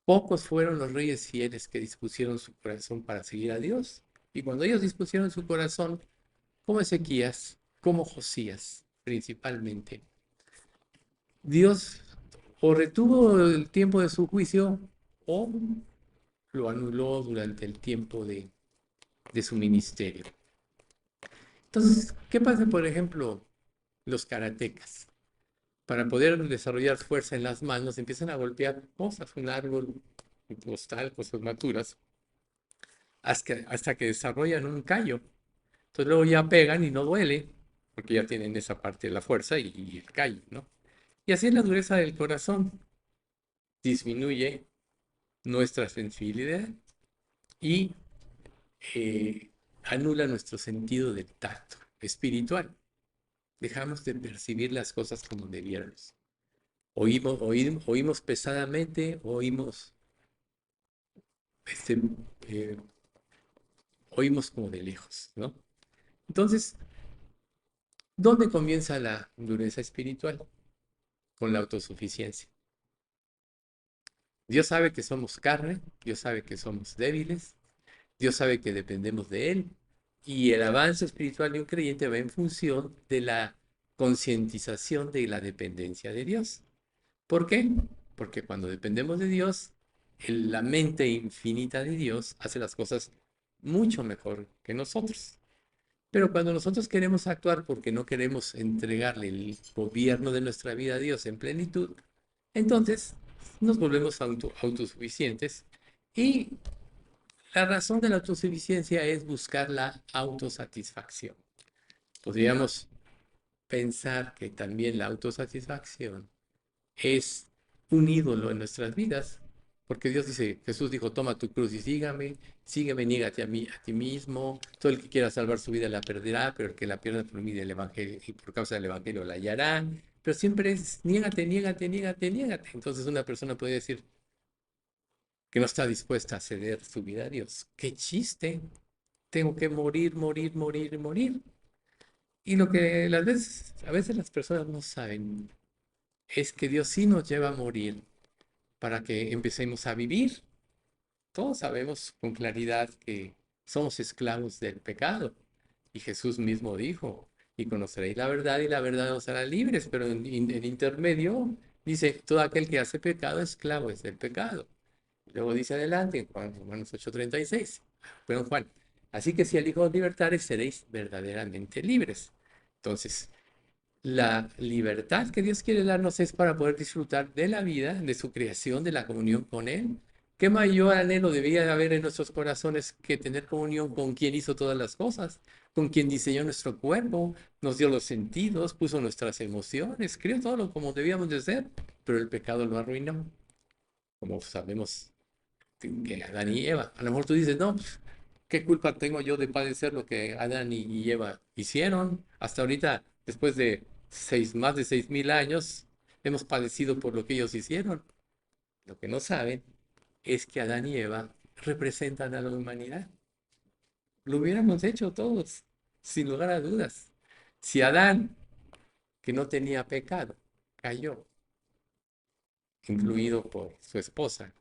Pocos fueron los reyes fieles que dispusieron su corazón para seguir a Dios. Y cuando ellos dispusieron su corazón, como Ezequías, como Josías, principalmente, Dios o retuvo el tiempo de su juicio o lo anuló durante el tiempo de su ministerio. Entonces, ¿qué pasa, por ejemplo, los karatecas? Para poder desarrollar fuerza en las manos, empiezan a golpear cosas, un árbol, un costal, cosas maturas, hasta que desarrollan un callo. Entonces luego ya pegan y no duele, porque ya tienen esa parte de la fuerza y el callo, ¿no? Y así es la dureza del corazón. Disminuye nuestra sensibilidad y eh, anula nuestro sentido del tacto espiritual. Dejamos de percibir las cosas como debiéramos. Oímos pesadamente, este, eh, oímos como de lejos, ¿no? Entonces, ¿dónde comienza la dureza espiritual? Con la autosuficiencia. Dios sabe que somos carne, Dios sabe que somos débiles, Dios sabe que dependemos de Él y el avance espiritual de un creyente va en función de la concientización de la dependencia de Dios. ¿Por qué? Porque cuando dependemos de Dios, la mente infinita de Dios hace las cosas mucho mejor que nosotros. Pero cuando nosotros queremos actuar porque no queremos entregarle el gobierno de nuestra vida a Dios en plenitud, entonces nos volvemos autosuficientes y la razón de la autosuficiencia es buscar la autosatisfacción. Podríamos pensar que también la autosatisfacción es un ídolo en nuestras vidas, porque Dios dice, Jesús dijo, toma tu cruz y sígueme, niégate a ti mismo, todo el que quiera salvar su vida la perderá, pero el que la pierda por mí del evangelio y por causa del evangelio la hallará, pero siempre es niégate, niégate, niégate, niégate. Entonces una persona puede decir que no está dispuesta a ceder su vida a Dios. ¡Qué chiste! Tengo que morir, morir, morir, morir. Y lo que a veces las personas no saben es que Dios sí nos lleva a morir para que empecemos a vivir. Todos sabemos con claridad que somos esclavos del pecado. Y Jesús mismo dijo, y conoceréis la verdad y la verdad os hará libres, pero en intermedio dice, todo aquel que hace pecado, esclavo es del pecado. Luego dice adelante en Juan, Romanos 8:36, pero en Juan, así que si el Hijo os libertares, seréis verdaderamente libres. Entonces, la libertad que Dios quiere darnos es para poder disfrutar de la vida, de su creación, de la comunión con Él. ¿Qué mayor anhelo debía haber en nuestros corazones que tener comunión con quien hizo todas las cosas, con quien diseñó nuestro cuerpo, nos dio los sentidos, puso nuestras emociones, creó todo lo como debíamos de ser, pero el pecado lo arruinó, como sabemos que Adán y Eva. A lo mejor tú dices, no, pues, ¿qué culpa tengo yo de padecer lo que Adán y Eva hicieron? Hasta ahorita, después de más de 6000 años, hemos padecido por lo que ellos hicieron. Lo que no saben es que Adán y Eva representan a la humanidad. Lo hubiéramos hecho todos, sin lugar a dudas. Si Adán, que no tenía pecado, cayó, influido por su esposa,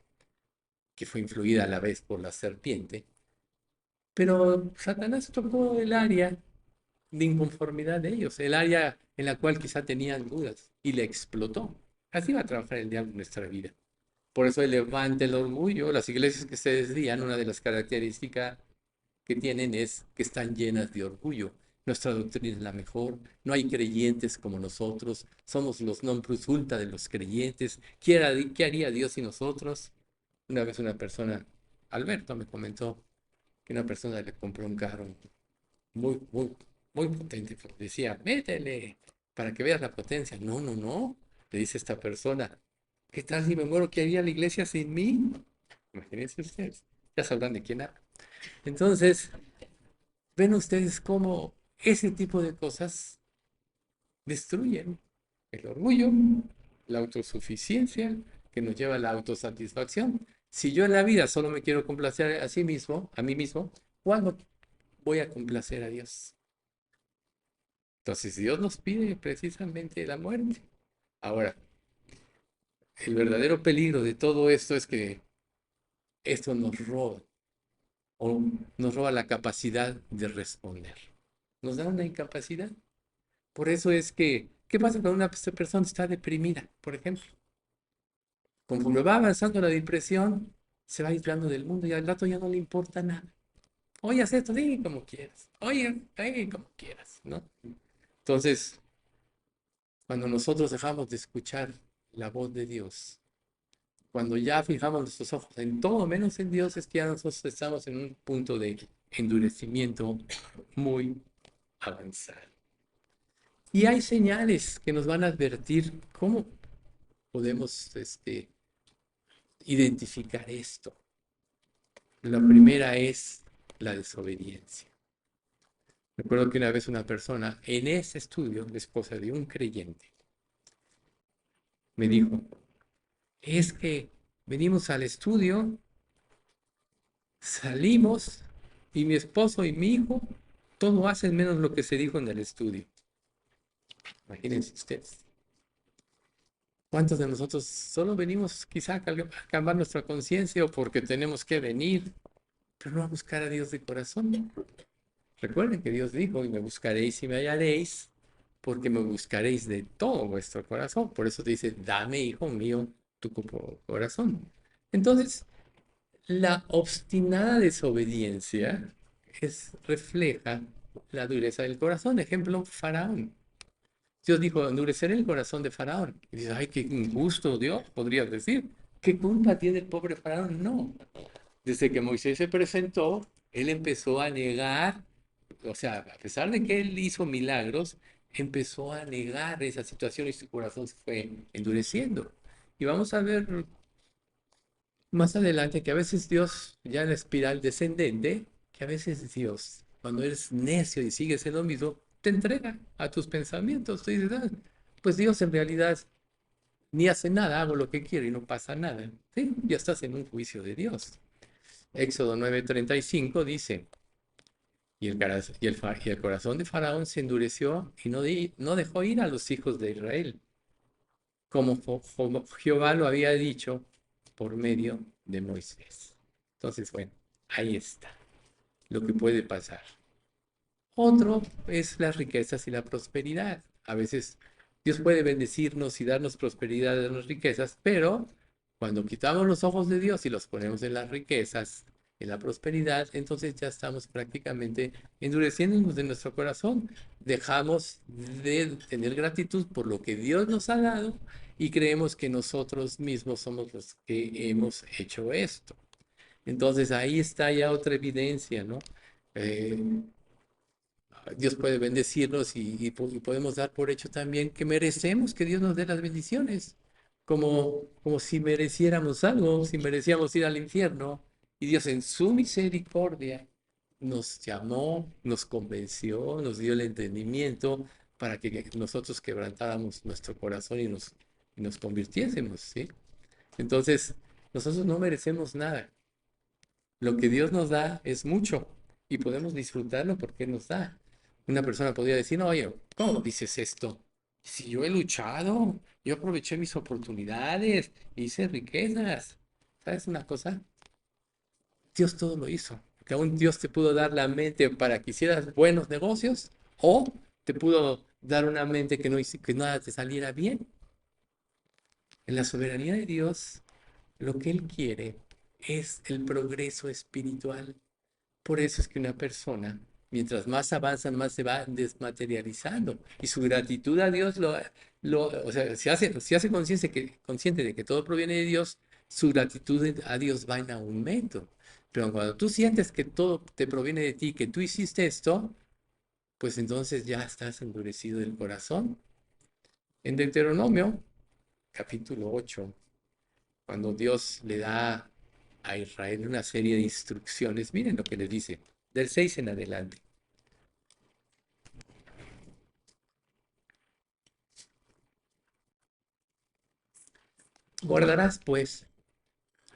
que fue influida a la vez por la serpiente, pero Satanás tocó el área de inconformidad de ellos, el área en la cual quizá tenían dudas y le explotó. Así va a trabajar el diablo en nuestra vida. Por eso él levanta el orgullo. Las iglesias que se desvían, una de las características que tienen es que están llenas de orgullo. Nuestra doctrina es la mejor, no hay creyentes como nosotros, somos los non plus ultra de los creyentes. ¿Qué haría Dios sin nosotros? Una vez una persona, Alberto, me comentó, que una persona le compró un carro muy, muy, muy potente. Porque decía, métele para que veas la potencia. No, no, no. Le dice esta persona, ¿qué tal si me muero? ¿Qué haría la iglesia sin mí? Imagínense ustedes. Ya sabrán de quién hablo. Entonces, ven ustedes cómo ese tipo de cosas destruyen el orgullo, la autosuficiencia que nos lleva a la autosatisfacción. Si yo en la vida solo me quiero complacer a sí mismo, a mí mismo, ¿cuándo voy a complacer a Dios? Entonces Dios nos pide precisamente la muerte. Ahora, el verdadero peligro de todo esto es que esto nos roba o nos roba la capacidad de responder. Nos da una incapacidad. Por eso es que, ¿qué pasa cuando una persona está deprimida, por ejemplo? Conforme va avanzando la depresión, se va aislando del mundo y al rato ya no le importa nada. Oye, haz esto, di como quieras. Oye, como quieras, ¿no? Entonces, cuando nosotros dejamos de escuchar la voz de Dios, cuando ya fijamos nuestros ojos en todo menos en Dios, es que ya nosotros estamos en un punto de endurecimiento muy avanzado. Y hay señales que nos van a advertir cómo podemos identificar esto. La primera es la desobediencia. Recuerdo que una vez una persona en ese estudio, la esposa de un creyente, me dijo, es que venimos al estudio, salimos y mi esposo y mi hijo todo hacen menos lo que se dijo en el estudio. Imagínense ustedes. ¿Cuántos de nosotros solo venimos quizá a calmar nuestra conciencia o porque tenemos que venir, pero no a buscar a Dios de corazón? Recuerden que Dios dijo, y me buscaréis y me hallaréis, porque me buscaréis de todo vuestro corazón. Por eso te dice, dame, hijo mío, tu corazón. Entonces, la obstinada desobediencia refleja la dureza del corazón. Ejemplo, Faraón. Dios dijo, endureceré el corazón de Faraón. Y dices, ay, qué injusto Dios, podrías decir. ¿Qué culpa tiene el pobre Faraón? No. Desde que Moisés se presentó, él empezó a negar, o sea, a pesar de que él hizo milagros, empezó a negar esa situación y su corazón se fue endureciendo. Y vamos a ver más adelante que a veces Dios, ya en la espiral descendente, que a veces Dios, cuando eres necio y sigues en lo mismo, te entrega a tus pensamientos. Tú dices, "Ah, pues Dios en realidad ni hace nada, hago lo que quiero y no pasa nada. Sí, ya estás en un juicio de Dios. Éxodo 9:35 dice, y el corazón de Faraón se endureció y no dejó ir a los hijos de Israel, como Jehová lo había dicho por medio de Moisés. Entonces, bueno, ahí está lo que puede pasar. Otro es las riquezas y la prosperidad. A veces Dios puede bendecirnos y darnos prosperidad en las riquezas, pero cuando quitamos los ojos de Dios y los ponemos en las riquezas, en la prosperidad, entonces ya estamos prácticamente endureciéndonos de nuestro corazón. Dejamos de tener gratitud por lo que Dios nos ha dado y creemos que nosotros mismos somos los que hemos hecho esto. Entonces ahí está ya otra evidencia, ¿no? Eh, Dios puede bendecirnos y podemos dar por hecho también que merecemos que Dios nos dé las bendiciones, como si mereciéramos algo, si merecíamos ir al infierno. Y Dios en su misericordia nos llamó, nos convenció, nos dio el entendimiento para que nosotros quebrantáramos nuestro corazón y nos convirtiésemos, ¿sí? Entonces, nosotros no merecemos nada. Lo que Dios nos da es mucho y podemos disfrutarlo porque nos da. Una persona podría decir, no, oye, ¿cómo dices esto? Si yo he luchado, yo aproveché mis oportunidades, hice riquezas. ¿Sabes una cosa? Dios todo lo hizo. Que aún Dios te pudo dar la mente para que hicieras buenos negocios o te pudo dar una mente que nada te saliera bien. En la soberanía de Dios, lo que Él quiere es el progreso espiritual. Por eso es que una persona, mientras más avanza, más se va desmaterializando. Y su gratitud a Dios, o sea, si hace consciente de que todo proviene de Dios, su gratitud a Dios va en aumento. Pero cuando tú sientes que todo te proviene de ti, que tú hiciste esto, pues entonces ya estás endurecido del corazón. En Deuteronomio, capítulo 8, cuando Dios le da a Israel una serie de instrucciones, miren lo que les dice, del 6 en adelante. Guardarás, pues,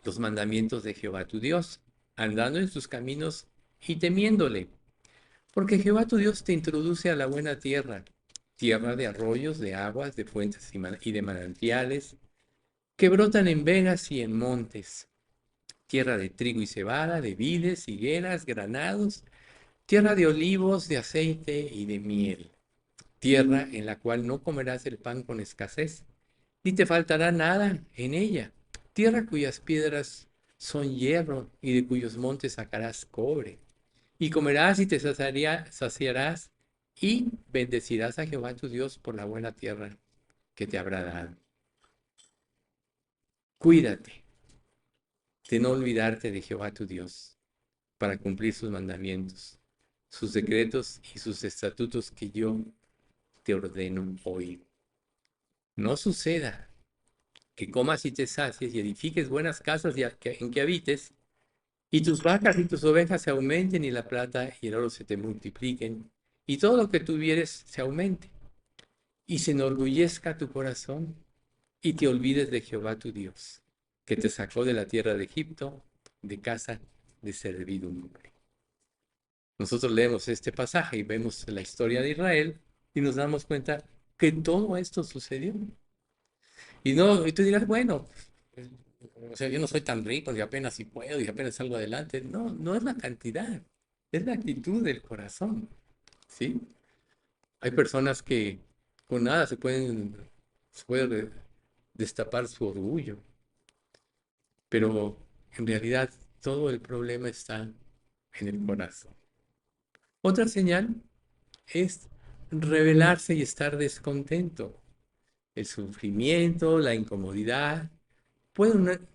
los mandamientos de Jehová tu Dios, andando en sus caminos y temiéndole. Porque Jehová tu Dios te introduce a la buena tierra, tierra de arroyos, de aguas, de fuentes y de manantiales, que brotan en vegas y en montes, tierra de trigo y cebada, de vides, higueras, granados, tierra de olivos, de aceite y de miel, tierra en la cual no comerás el pan con escasez, ni te faltará nada en ella, tierra cuyas piedras son hierro y de cuyos montes sacarás cobre. Y comerás y te saciarás y bendecirás a Jehová tu Dios por la buena tierra que te habrá dado. Cuídate de no olvidarte de Jehová tu Dios para cumplir sus mandamientos, sus decretos y sus estatutos que yo te ordeno hoy. No suceda que comas y te sacies y edifiques buenas casas en que habites, y tus vacas y tus ovejas se aumenten, y la plata y el oro se te multipliquen, y todo lo que tuvieres se aumente, y se enorgullezca tu corazón, y te olvides de Jehová tu Dios, que te sacó de la tierra de Egipto, de casa de servidumbre. Nosotros leemos este pasaje y vemos la historia de Israel y nos damos cuenta que todo esto sucedió. Y no, y tú dirás, bueno, o sea, yo no soy tan rico y apenas si puedo y apenas salgo adelante. No, no es la cantidad, es la actitud del corazón, ¿sí? Hay personas que con nada se puede destapar su orgullo, pero en realidad todo el problema está en el corazón. Otra señal es rebelarse y estar descontento. El sufrimiento, la incomodidad, pueden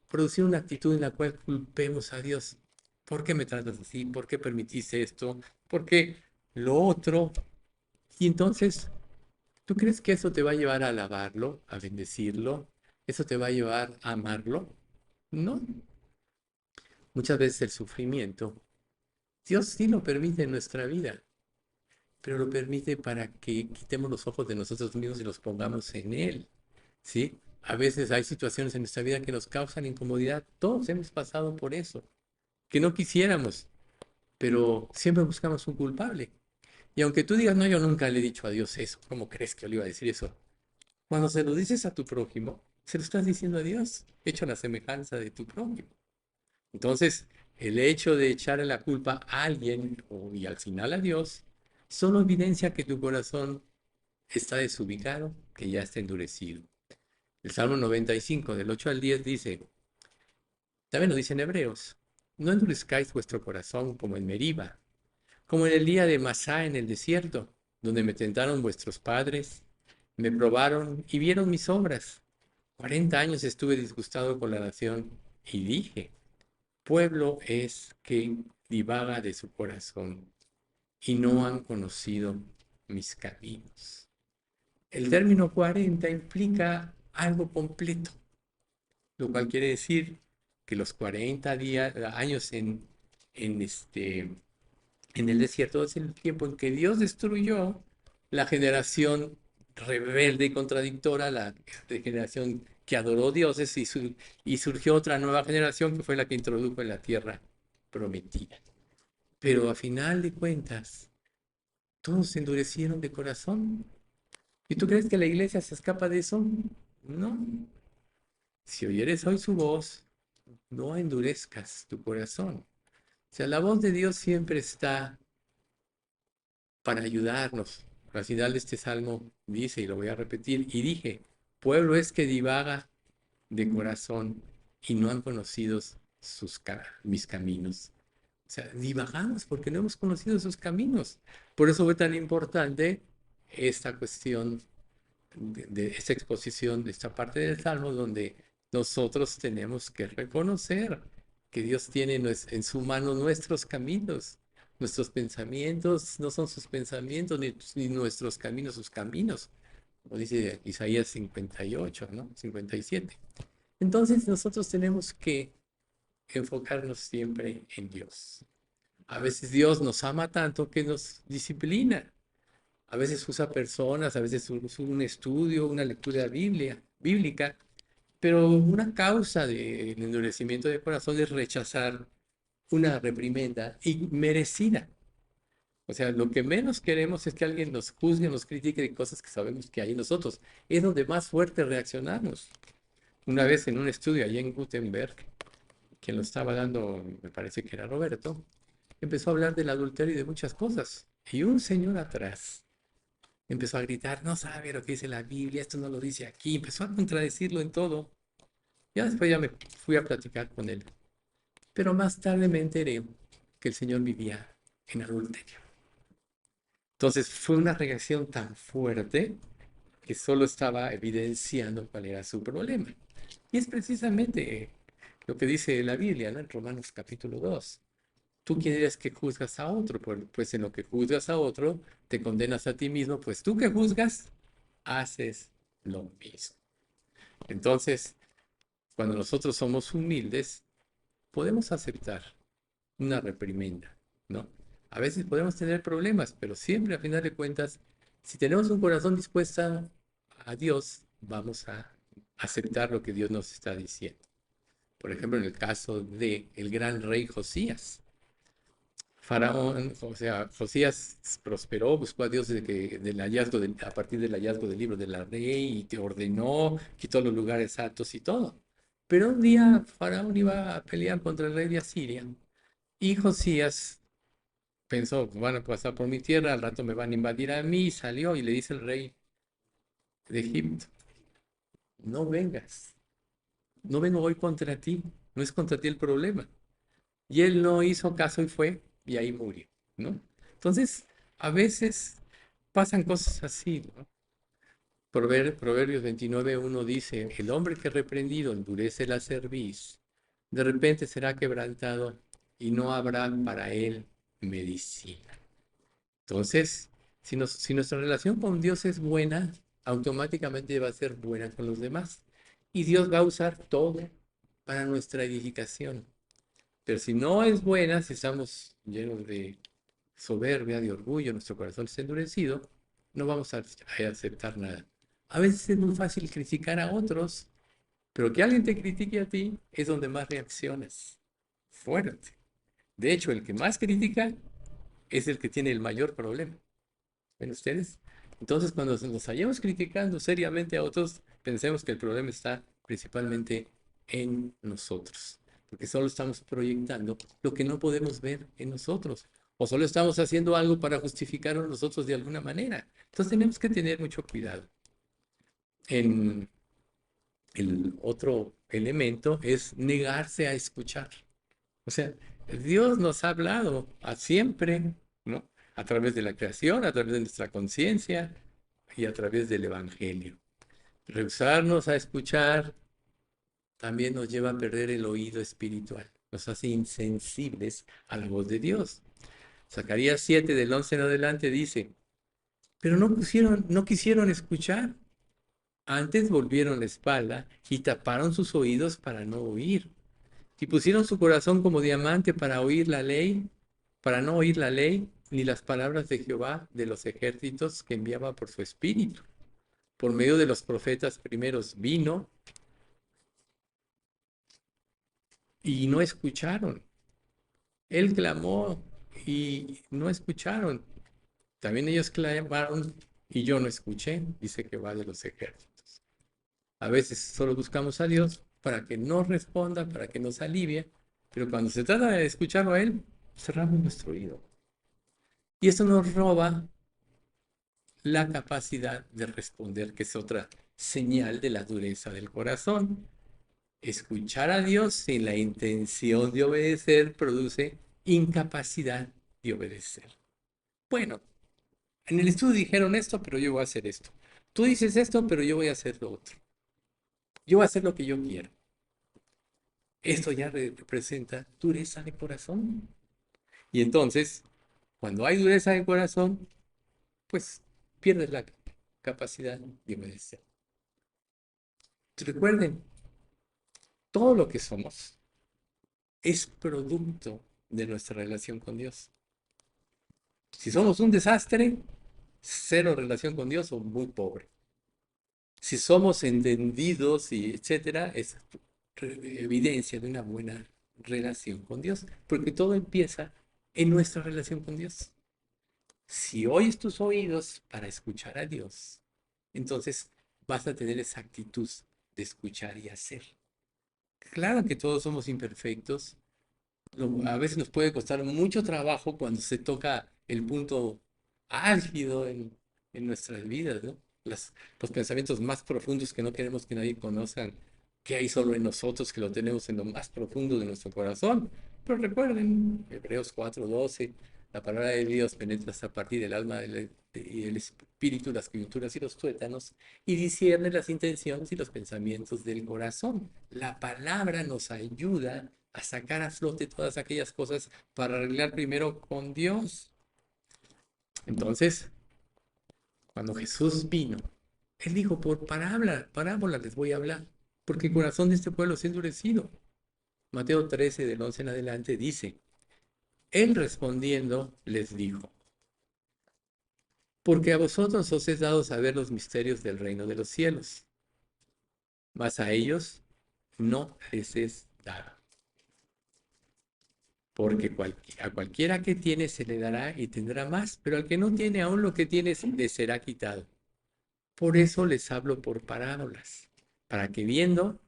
producir una actitud en la cual culpemos a Dios. ¿Por qué me tratas así? ¿Por qué permitiste esto? ¿Por qué lo otro? Y entonces, ¿tú crees que eso te va a llevar a alabarlo, a bendecirlo? ¿Eso te va a llevar a amarlo? No. Muchas veces el sufrimiento, Dios sí lo permite en nuestra vida, pero lo permite para que quitemos los ojos de nosotros mismos y los pongamos en Él, ¿sí? A veces hay situaciones en nuestra vida que nos causan incomodidad. Todos hemos pasado por eso, que no quisiéramos, pero siempre buscamos un culpable. Y aunque tú digas, no, yo nunca le he dicho a Dios eso, ¿cómo crees que yo le iba a decir eso? Cuando se lo dices a tu prójimo, se lo estás diciendo a Dios, hecho a la semejanza de tu prójimo. Entonces, el hecho de echarle la culpa a alguien y al final a Dios, solo evidencia que tu corazón está desubicado, que ya está endurecido. El Salmo 95, del 8 al 10 dice, también lo dice en Hebreos, no endurezcáis vuestro corazón como en Meriba, como en el día de Masá en el desierto, donde me tentaron vuestros padres, me probaron y vieron mis obras. 40 años estuve disgustado con la nación y dije, pueblo es que divaga de su corazón y no han conocido mis caminos. El término 40 implica algo completo, lo cual quiere decir que los 40 años en el desierto es el tiempo en que Dios destruyó la generación rebelde y contradictora, la generación que adoró dioses y surgió otra nueva generación que fue la que introdujo en la tierra prometida. Pero a final de cuentas, todos se endurecieron de corazón. ¿Y tú crees que la iglesia se escapa de eso? No. Si oyeres hoy su voz, no endurezcas tu corazón. O sea, la voz de Dios siempre está para ayudarnos. Al final de este salmo dice, y lo voy a repetir, y dije, pueblo es que divaga de corazón y no han conocido mis caminos. O sea, divagamos porque no hemos conocido sus caminos. Por eso fue tan importante esta cuestión de esta exposición, de esta parte del salmo, donde nosotros tenemos que reconocer que Dios tiene en su mano nuestros caminos. Nuestros pensamientos no son sus pensamientos, ni nuestros caminos sus caminos, como dice Isaías 58, ¿no? 57. Entonces nosotros tenemos que enfocarnos siempre en Dios. A veces Dios nos ama tanto que nos disciplina. A veces usa personas, a veces usa un estudio, una lectura bíblica, pero una causa del endurecimiento de corazón es rechazar una reprimenda inmerecida. O sea, lo que menos queremos es que alguien nos juzgue, nos critique de cosas que sabemos que hay en nosotros. Es donde más fuerte reaccionamos. Una vez en un estudio allá en Gutenberg, quien lo estaba dando, me parece que era Roberto, empezó a hablar del adulterio y de muchas cosas. Y un señor atrás empezó a gritar, no sabe lo que dice la Biblia, esto no lo dice aquí. Empezó a contradecirlo en todo. Ya después ya me fui a platicar con él. Pero más tarde me enteré que el señor vivía en adulterio. Entonces fue una reacción tan fuerte que solo estaba evidenciando cuál era su problema. Y es precisamente lo que dice la Biblia, ¿no? En Romanos capítulo 2. Tú quién eres que juzgas a otro, pues en lo que juzgas a otro, te condenas a ti mismo, pues tú que juzgas, haces lo mismo. Entonces, cuando nosotros somos humildes, podemos aceptar una reprimenda, ¿no? A veces podemos tener problemas, pero siempre a final de cuentas, si tenemos un corazón dispuesto a Dios, vamos a aceptar lo que Dios nos está diciendo. Por ejemplo, en el caso de el gran rey Josías. Faraón, o sea, Josías prosperó, buscó a Dios del hallazgo a partir del hallazgo del libro de la ley y te ordenó, quitó los lugares altos y todo. Pero un día Faraón iba a pelear contra el rey de Asiria y Josías pensó, van a pasar por mi tierra, al rato me van a invadir a mí, y salió y le dice el rey de Egipto, no vengas, no vengo hoy contra ti, no es contra ti el problema. Y él no hizo caso y fue, y ahí murió, ¿no? Entonces, a veces pasan cosas así, ¿no? Proverbios 29:1 dice, el hombre que reprendido endurece la cerviz, de repente será quebrantado y no habrá para él medicina. Entonces, si nuestra relación con Dios es buena, automáticamente va a ser buena con los demás. Y Dios va a usar todo para nuestra edificación. Pero si no es buena, si estamos llenos de soberbia, de orgullo, nuestro corazón está endurecido, no vamos a aceptar nada. A veces es muy fácil criticar a otros, pero que alguien te critique a ti es donde más reaccionas. Fuerte. De hecho, el que más critica es el que tiene el mayor problema. ¿Ven ustedes? Entonces, cuando nos hallemos criticando seriamente a otros, pensemos que el problema está principalmente en nosotros, porque solo estamos proyectando lo que no podemos ver en nosotros, o solo estamos haciendo algo para justificarnos nosotros de alguna manera. Entonces, tenemos que tener mucho cuidado. En el otro elemento es negarse a escuchar. O sea, Dios nos ha hablado a siempre, ¿no? A través de la creación, a través de nuestra conciencia y a través del Evangelio. Rehusarnos a escuchar también nos lleva a perder el oído espiritual, nos hace insensibles a la voz de Dios. Zacarías 7 del 11 en adelante dice, pero no quisieron escuchar, antes volvieron la espalda y taparon sus oídos para no oír. Y pusieron su corazón como diamante para oír la ley, para no oír la ley, ni las palabras de Jehová de los ejércitos que enviaba por su espíritu. Por medio de los profetas primeros vino y no escucharon. Él clamó y no escucharon. También ellos clamaron y yo no escuché, dice Jehová de los ejércitos. A veces solo buscamos a Dios para que nos responda, para que nos alivie, pero cuando se trata de escucharlo a Él, cerramos nuestro oído. Y eso nos roba la capacidad de responder, que es otra señal de la dureza del corazón. Escuchar a Dios sin la intención de obedecer produce incapacidad de obedecer. Bueno, en el estudio dijeron esto, pero yo voy a hacer esto. Tú dices esto, pero yo voy a hacer lo otro. Yo voy a hacer lo que yo quiero. Esto ya representa dureza de corazón. Y entonces, cuando hay dureza de corazón, pues pierdes la capacidad de obedecer. Recuerden, todo lo que somos es producto de nuestra relación con Dios. Si somos un desastre, cero relación con Dios o muy pobre. Si somos entendidos y etcétera, es evidencia de una buena relación con Dios, porque todo empieza en nuestra relación con Dios. Si oyes tus oídos para escuchar a Dios, entonces vas a tener esa actitud de escuchar y hacer. Claro que todos somos imperfectos. A veces nos puede costar mucho trabajo cuando se toca el punto álgido en nuestras vidas, ¿no? Los pensamientos más profundos que no queremos que nadie conozcan, que hay solo en nosotros, que lo tenemos en lo más profundo de nuestro corazón. Pero recuerden, Hebreos 4:12, la palabra de Dios penetra hasta partir del alma y el espíritu, las coyunturas y los tuétanos, y discierne las intenciones y los pensamientos del corazón. La palabra nos ayuda a sacar a flote todas aquellas cosas para arreglar primero con Dios. Entonces, cuando Jesús vino, Él dijo, por parábola les voy a hablar, porque el corazón de este pueblo se ha endurecido. Mateo 13, del 11 en adelante, dice, Él respondiendo les dijo, porque a vosotros os es dado saber los misterios del reino de los cielos, mas a ellos no les es dado. Porque a cualquiera que tiene se le dará y tendrá más, pero al que no tiene aún lo que tiene le será quitado. Por eso les hablo por parábolas, para que viendo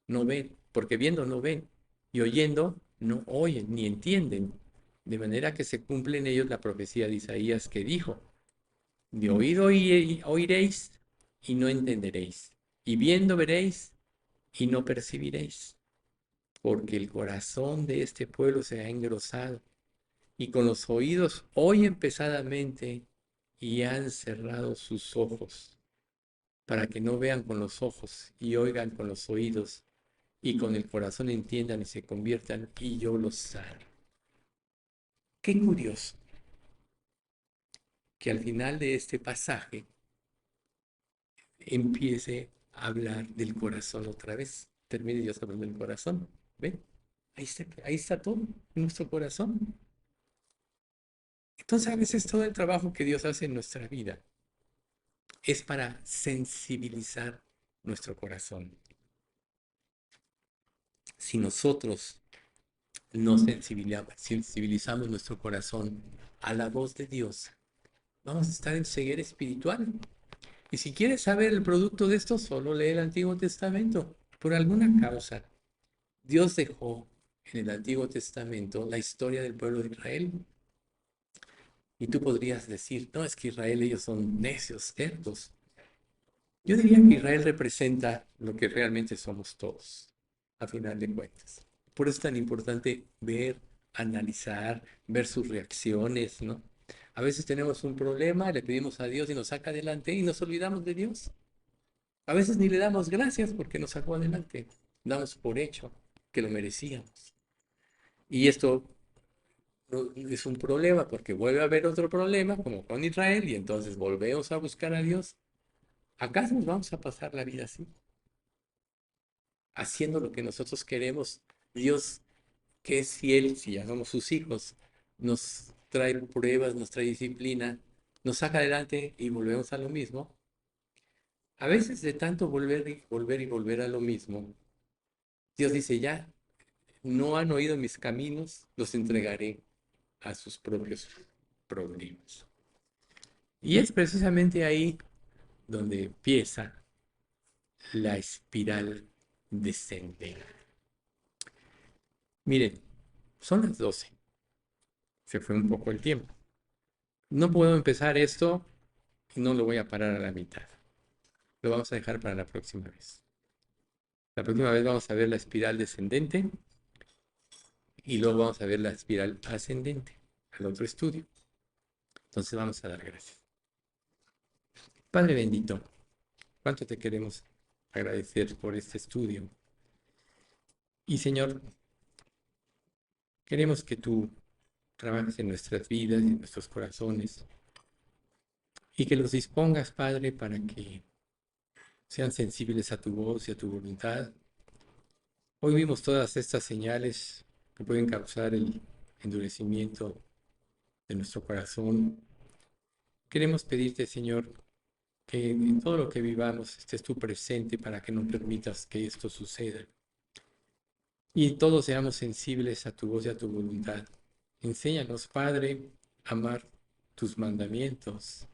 no ven, porque viendo no ven, y oyendo no oyen ni entienden, de manera que se cumple en ellos la profecía de Isaías que dijo, de oído oiréis y no entenderéis, y viendo veréis y no percibiréis, porque el corazón de este pueblo se ha engrosado y con los oídos oyen pesadamente y han cerrado sus ojos, para que no vean con los ojos y oigan con los oídos y con el corazón entiendan y se conviertan y yo los sane. Qué curioso que al final de este pasaje empiece a hablar del corazón otra vez. Termine Dios hablando del corazón. ¿Ven? Ahí está todo, en nuestro corazón. Entonces a veces todo el trabajo que Dios hace en nuestra vida es para sensibilizar nuestro corazón. Si nosotros no sensibilizamos nuestro corazón a la voz de Dios, vamos a estar en ceguera espiritual. Y si quieres saber el producto de esto, solo lee el Antiguo Testamento. Por alguna causa, Dios dejó en el Antiguo Testamento la historia del pueblo de Israel. Y tú podrías decir, no, es que Israel, ellos son necios, tercos. Yo diría que Israel representa lo que realmente somos todos, a final de cuentas. Por eso es tan importante ver, analizar, ver sus reacciones, ¿no? A veces tenemos un problema, le pedimos a Dios y nos saca adelante y nos olvidamos de Dios. A veces ni le damos gracias porque nos sacó adelante. Damos por hecho que lo merecíamos. Y esto es un problema porque vuelve a haber otro problema como con Israel y entonces volvemos a buscar a Dios. ¿Acaso nos vamos a pasar la vida así? Haciendo lo que nosotros queremos. Dios, que es fiel, si ya somos sus hijos, nos trae pruebas, nos trae disciplina, nos saca adelante y volvemos a lo mismo. A veces de tanto volver y volver y volver a lo mismo, Dios dice, ya no han oído mis caminos, los entregaré a sus propios problemas. Y es precisamente ahí donde empieza la espiral descendente. Miren, son las 12. Se fue un poco el tiempo. No puedo empezar esto y no lo voy a parar a la mitad. Lo vamos a dejar para la próxima vez. La próxima vez vamos a ver la espiral descendente y luego vamos a ver la espiral ascendente, al otro estudio. Entonces vamos a dar gracias. Padre bendito, cuánto te queremos agradecer por este estudio. Y Señor, queremos que tú trabajes en nuestras vidas y en nuestros corazones y que los dispongas, Padre, para que sean sensibles a tu voz y a tu voluntad. Hoy vimos todas estas señales que pueden causar el endurecimiento de nuestro corazón. Queremos pedirte, Señor, que en todo lo que vivamos estés tú presente para que no permitas que esto suceda. Y todos seamos sensibles a tu voz y a tu voluntad. Enséñanos, Padre, a amar tus mandamientos.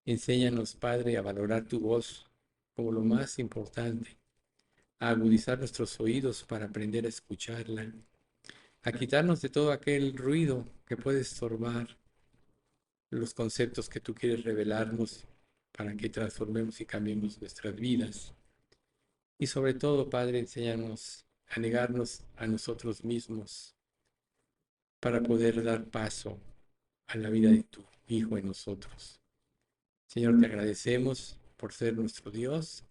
Enséñanos, Padre, a valorar tu voz como lo más importante, a agudizar nuestros oídos para aprender a escucharla, a quitarnos de todo aquel ruido que puede estorbar los conceptos que tú quieres revelarnos para que transformemos y cambiemos nuestras vidas. Y sobre todo, Padre, enséñanos a negarnos a nosotros mismos para poder dar paso a la vida de tu Hijo en nosotros. Señor, te agradecemos por ser nuestro Dios,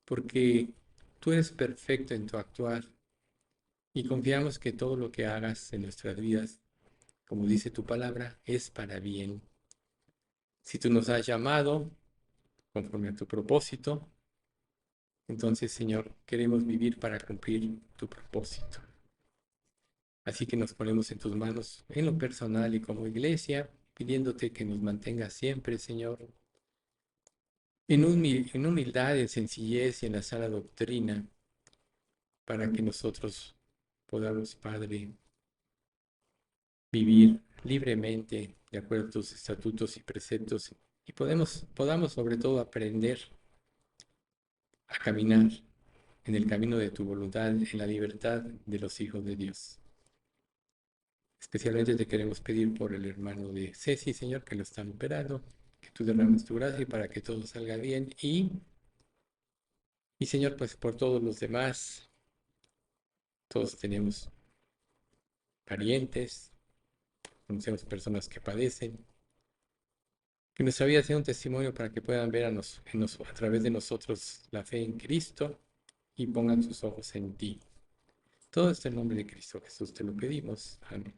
porque tú eres perfecto en tu actuar y confiamos que todo lo que hagas en nuestras vidas, como dice tu palabra, es para bien. Si tú nos has llamado conforme a tu propósito, entonces, Señor, queremos vivir para cumplir tu propósito. Así que nos ponemos en tus manos en lo personal y como iglesia, pidiéndote que nos mantengas siempre, Señor, en humildad, en sencillez y en la sana doctrina, para que nosotros podamos, Padre, vivir libremente de acuerdo a tus estatutos y preceptos y podamos sobre todo aprender a caminar en el camino de tu voluntad, en la libertad de los hijos de Dios. Especialmente te queremos pedir por el hermano de Ceci, Señor, que lo están operando, que tú derrames tu gracia para que todo salga bien y Señor, pues por todos los demás, todos tenemos parientes, conocemos personas que padecen, que nuestra vida sea un testimonio para que puedan ver a través de nosotros la fe en Cristo y pongan sus ojos en ti. Todo esto en nombre de Cristo Jesús te lo pedimos. Amén.